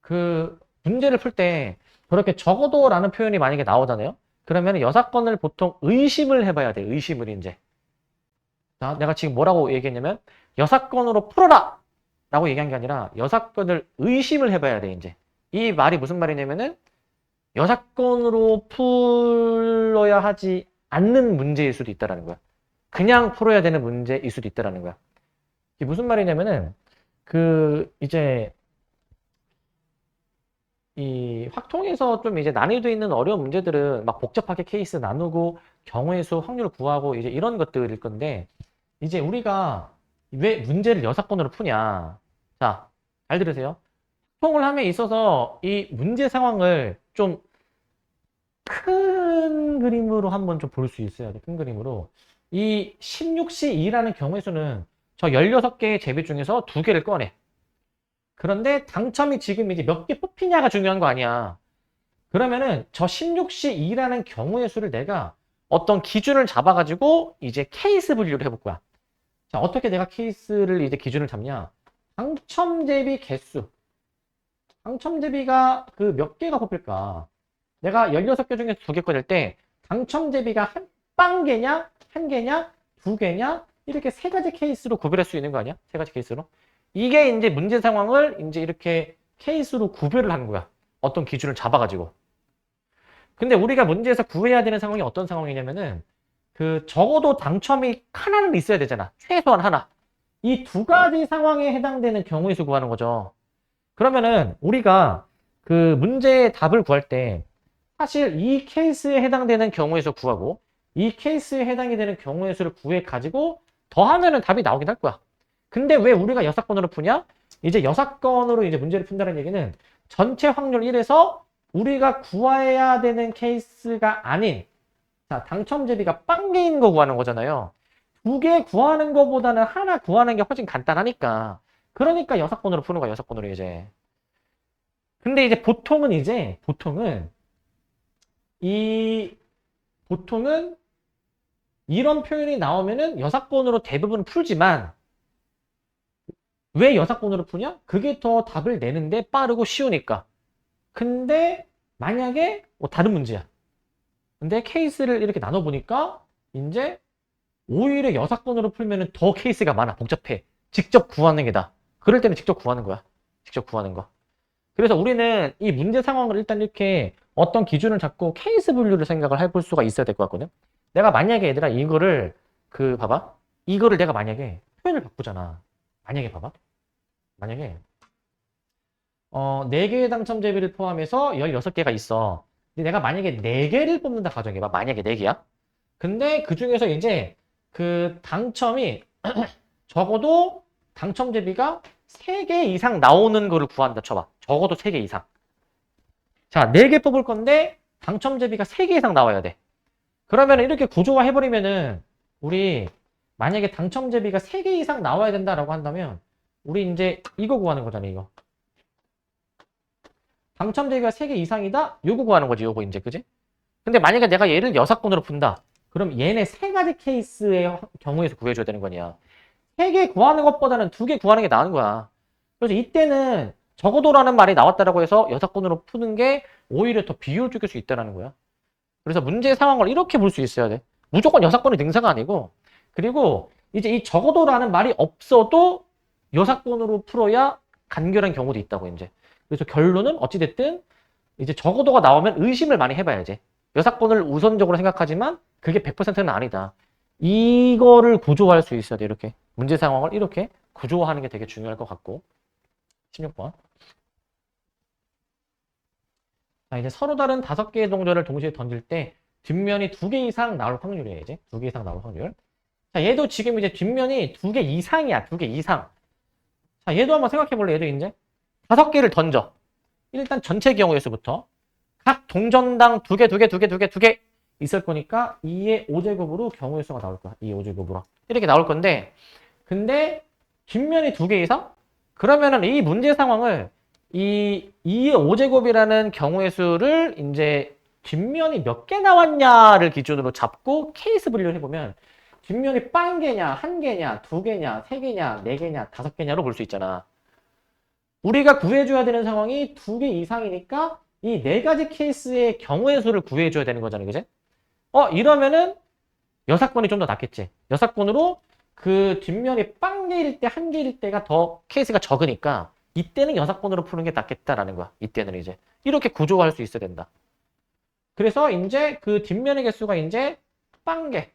그 문제를 풀 때 저렇게 적어도 라는 표현이 만약에 나오잖아요. 그러면 여사건을 보통 의심을 해봐야 돼. 의심을 이제. 자, 내가 지금 뭐라고 얘기했냐면 여사건으로 풀어라! 라고 얘기한 게 아니라 여사건을 의심을 해봐야 돼 이제. 이 말이 무슨 말이냐면은 여사건으로 풀어야 하지 않는 문제일 수도 있다라는 거야. 그냥 풀어야 되는 문제일 수도 있다라는 거야. 이게 무슨 말이냐면은 이제 이 확통에서 좀 이제 난이도 있는 어려운 문제들은 막 복잡하게 케이스 나누고 경우의 수 확률 구하고 이제 이런 것들일 건데 이제 우리가 왜 문제를 여사건으로 푸냐. 자, 잘 들으세요. 확통을 함에 있어서 이 문제 상황을 좀 큰 그림으로 한번 좀 볼 수 있어야 돼. 큰 그림으로. 이 16C2라는 경우의 수는 저 16개의 제비 중에서 2개를 꺼내. 그런데 당첨이 지금 이제 몇 개 뽑히냐가 중요한 거 아니야. 그러면은 저 16C2라는 경우의 수를 내가 어떤 기준을 잡아가지고 이제 케이스 분류를 해볼 거야. 자, 어떻게 내가 케이스를 이제 기준을 잡냐? 당첨 대비 개수. 당첨 대비가 그 몇 개가 뽑힐까? 내가 16개 중에서 2개 꺼낼 때 당첨 대비가 한 빵개냐, 한 개냐, 2개냐 이렇게 3가지 케이스로 구별할 수 있는 거 아니야? 3가지 케이스로. 이게 이제 문제 상황을 이제 이렇게 케이스로 구별을 하는 거야. 어떤 기준을 잡아가지고. 근데 우리가 문제에서 구해야 되는 상황이 어떤 상황이냐면은 적어도 당첨이 하나는 있어야 되잖아. 최소한 하나. 이 2가지 상황에 해당되는 경우의 수 구하는 거죠. 그러면은 우리가 문제의 답을 구할 때 사실 이 케이스에 해당되는 경우의 수 구하고 이 케이스에 해당이 되는 경우의 수를 구해 가지고 더하면은 답이 나오긴 할 거야. 근데 왜 우리가 여사건으로 푸냐? 이제 여사건으로 이제 문제를 푼다는 얘기는 전체 확률 1에서 우리가 구해야 되는 케이스가 아닌 자, 당첨 제비가 빵개인 거 구하는 거잖아요. 2개 구하는 거보다는 하나 구하는 게 훨씬 간단하니까. 그러니까 여사건으로 푸는 거야, 여사건으로 이제. 근데 이제 보통은 이런 표현이 나오면은 여사건으로 대부분 풀지만 왜 여사건으로 푸냐? 그게 더 답을 내는데 빠르고 쉬우니까. 근데 만약에 다른 문제야. 근데 케이스를 이렇게 나눠보니까 이제 오히려 여사건으로 풀면은 더 케이스가 많아. 복잡해. 직접 구하는 게 나아. 그럴 때는 직접 구하는 거야. 직접 구하는 거. 그래서 우리는 이 문제 상황을 일단 이렇게 어떤 기준을 잡고 케이스 분류를 생각을 해볼 수가 있어야 될 것 같거든. 내가 만약에 얘들아 이거를 봐봐. 이거를 내가 만약에 표현을 바꾸잖아. 만약에 봐봐. 만약에 4개의 당첨 제비를 포함해서 16개가 있어. 근데 내가 만약에 4개를 뽑는다 가정해봐. 만약에 4개야. 근데 그 중에서 이제 당첨이 적어도 당첨 대비가 3개 이상 나오는 거를 구한다 쳐봐. 적어도 3개 이상. 자, 4개 뽑을 건데 당첨 대비가 3개 이상 나와야 돼. 그러면 이렇게 구조화 해버리면은 우리 만약에 당첨 대비가 3개 이상 나와야 된다라고 한다면 우리 이제 이거 구하는 거잖아, 이거. 당첨 대비가 3개 이상이다? 요거 구하는 거지, 요거 이제, 그지? 근데 만약에 내가 얘를 여사건으로 푼다. 그럼 얘네 세 가지 케이스의 경우에서 구해줘야 되는 거냐. 세 개 구하는 것보다는 두 개 구하는 게 나은 거야. 그래서 이때는 적어도라는 말이 나왔다라고 해서 여사건으로 푸는 게 오히려 더 비효율적일 수 있다는 거야. 그래서 문제 상황을 이렇게 볼 수 있어야 돼. 무조건 여사건이 능사가 아니고, 그리고 이제 이 적어도라는 말이 없어도 여사건으로 풀어야 간결한 경우도 있다고 이제. 그래서 결론은 어찌됐든 이제 적어도가 나오면 의심을 많이 해봐야지. 여사건을 우선적으로 생각하지만 그게 100%는 아니다. 이거를 구조화할 수 있어야 돼. 이렇게 문제 상황을 이렇게 구조화하는 게 되게 중요할 것 같고. 16번. 자, 이제 서로 다른 5개의 동전을 동시에 던질 때 뒷면이 2개 이상 나올 확률이에요. 이제 2개 이상 나올 확률. 자, 얘도 지금 이제 뒷면이 2개 이상이야. 2개 이상. 자, 얘도 한번 생각해 볼래. 얘도 이제 5개를 던져. 일단 전체 경우의 수부터 각 동전당 2개, 2개, 2개, 2개, 2개 있을 거니까 2의 5제곱으로 경우의 수가 나올 거야. 2의 5제곱으로. 이렇게 나올 건데, 근데 뒷면이 2개 이상? 그러면은 이 문제 상황을 이 2의 5제곱이라는 경우의 수를 이제 뒷면이 몇 개 나왔냐를 기준으로 잡고 케이스 분류를 해보면 뒷면이 빵 개냐, 한 개냐, 2개냐, 3개냐, 4개냐, 5개냐로 볼 수 있잖아. 우리가 구해줘야 되는 상황이 2개 이상이니까 이 4가지 케이스의 경우의 수를 구해줘야 되는 거잖아요. 그지? 이러면은 여사건이 좀 더 낫겠지. 여사건으로 그 뒷면이 빵 개일 때, 한 개일 때가 더 케이스가 적으니까 이때는 여사건으로 푸는 게 낫겠다라는 거야. 이때는 이제. 이렇게 구조화할 수 있어야 된다. 그래서 이제 그 뒷면의 개수가 이제 빵 개,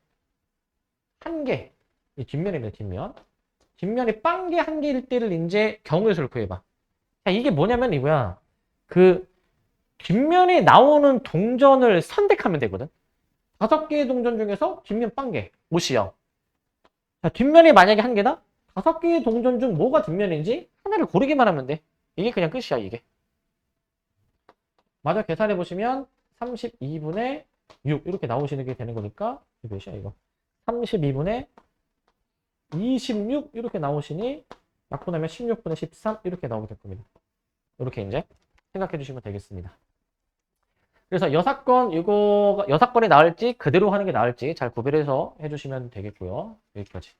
한 개. 이 뒷면이네, 뒷면. 뒷면이 빵 개, 한 개일 때를 이제 경우의 수를 구해봐. 자, 이게 뭐냐면 이거야. 그 뒷면에 나오는 동전을 선택하면 되거든. 5개의 동전 중에서 뒷면 빵 개, 옷이요. 자, 뒷면이 만약에 한 개다? 5개의 동전 중 뭐가 뒷면인지 하나를 고르기만 하면 돼. 이게 그냥 끝이야, 이게. 마저 계산해 보시면 32분의 6 이렇게 나오시는 게 되는 거니까 이게 몇이야, 이거? 32분의 26 이렇게 나오시니 약분하면 16분의 13 이렇게 나오게 될 겁니다. 이렇게 이제 생각해 주시면 되겠습니다. 그래서 여사건이 나을지 그대로 하는 게 나을지 잘 구별해서 해주시면 되겠고요. 여기까지.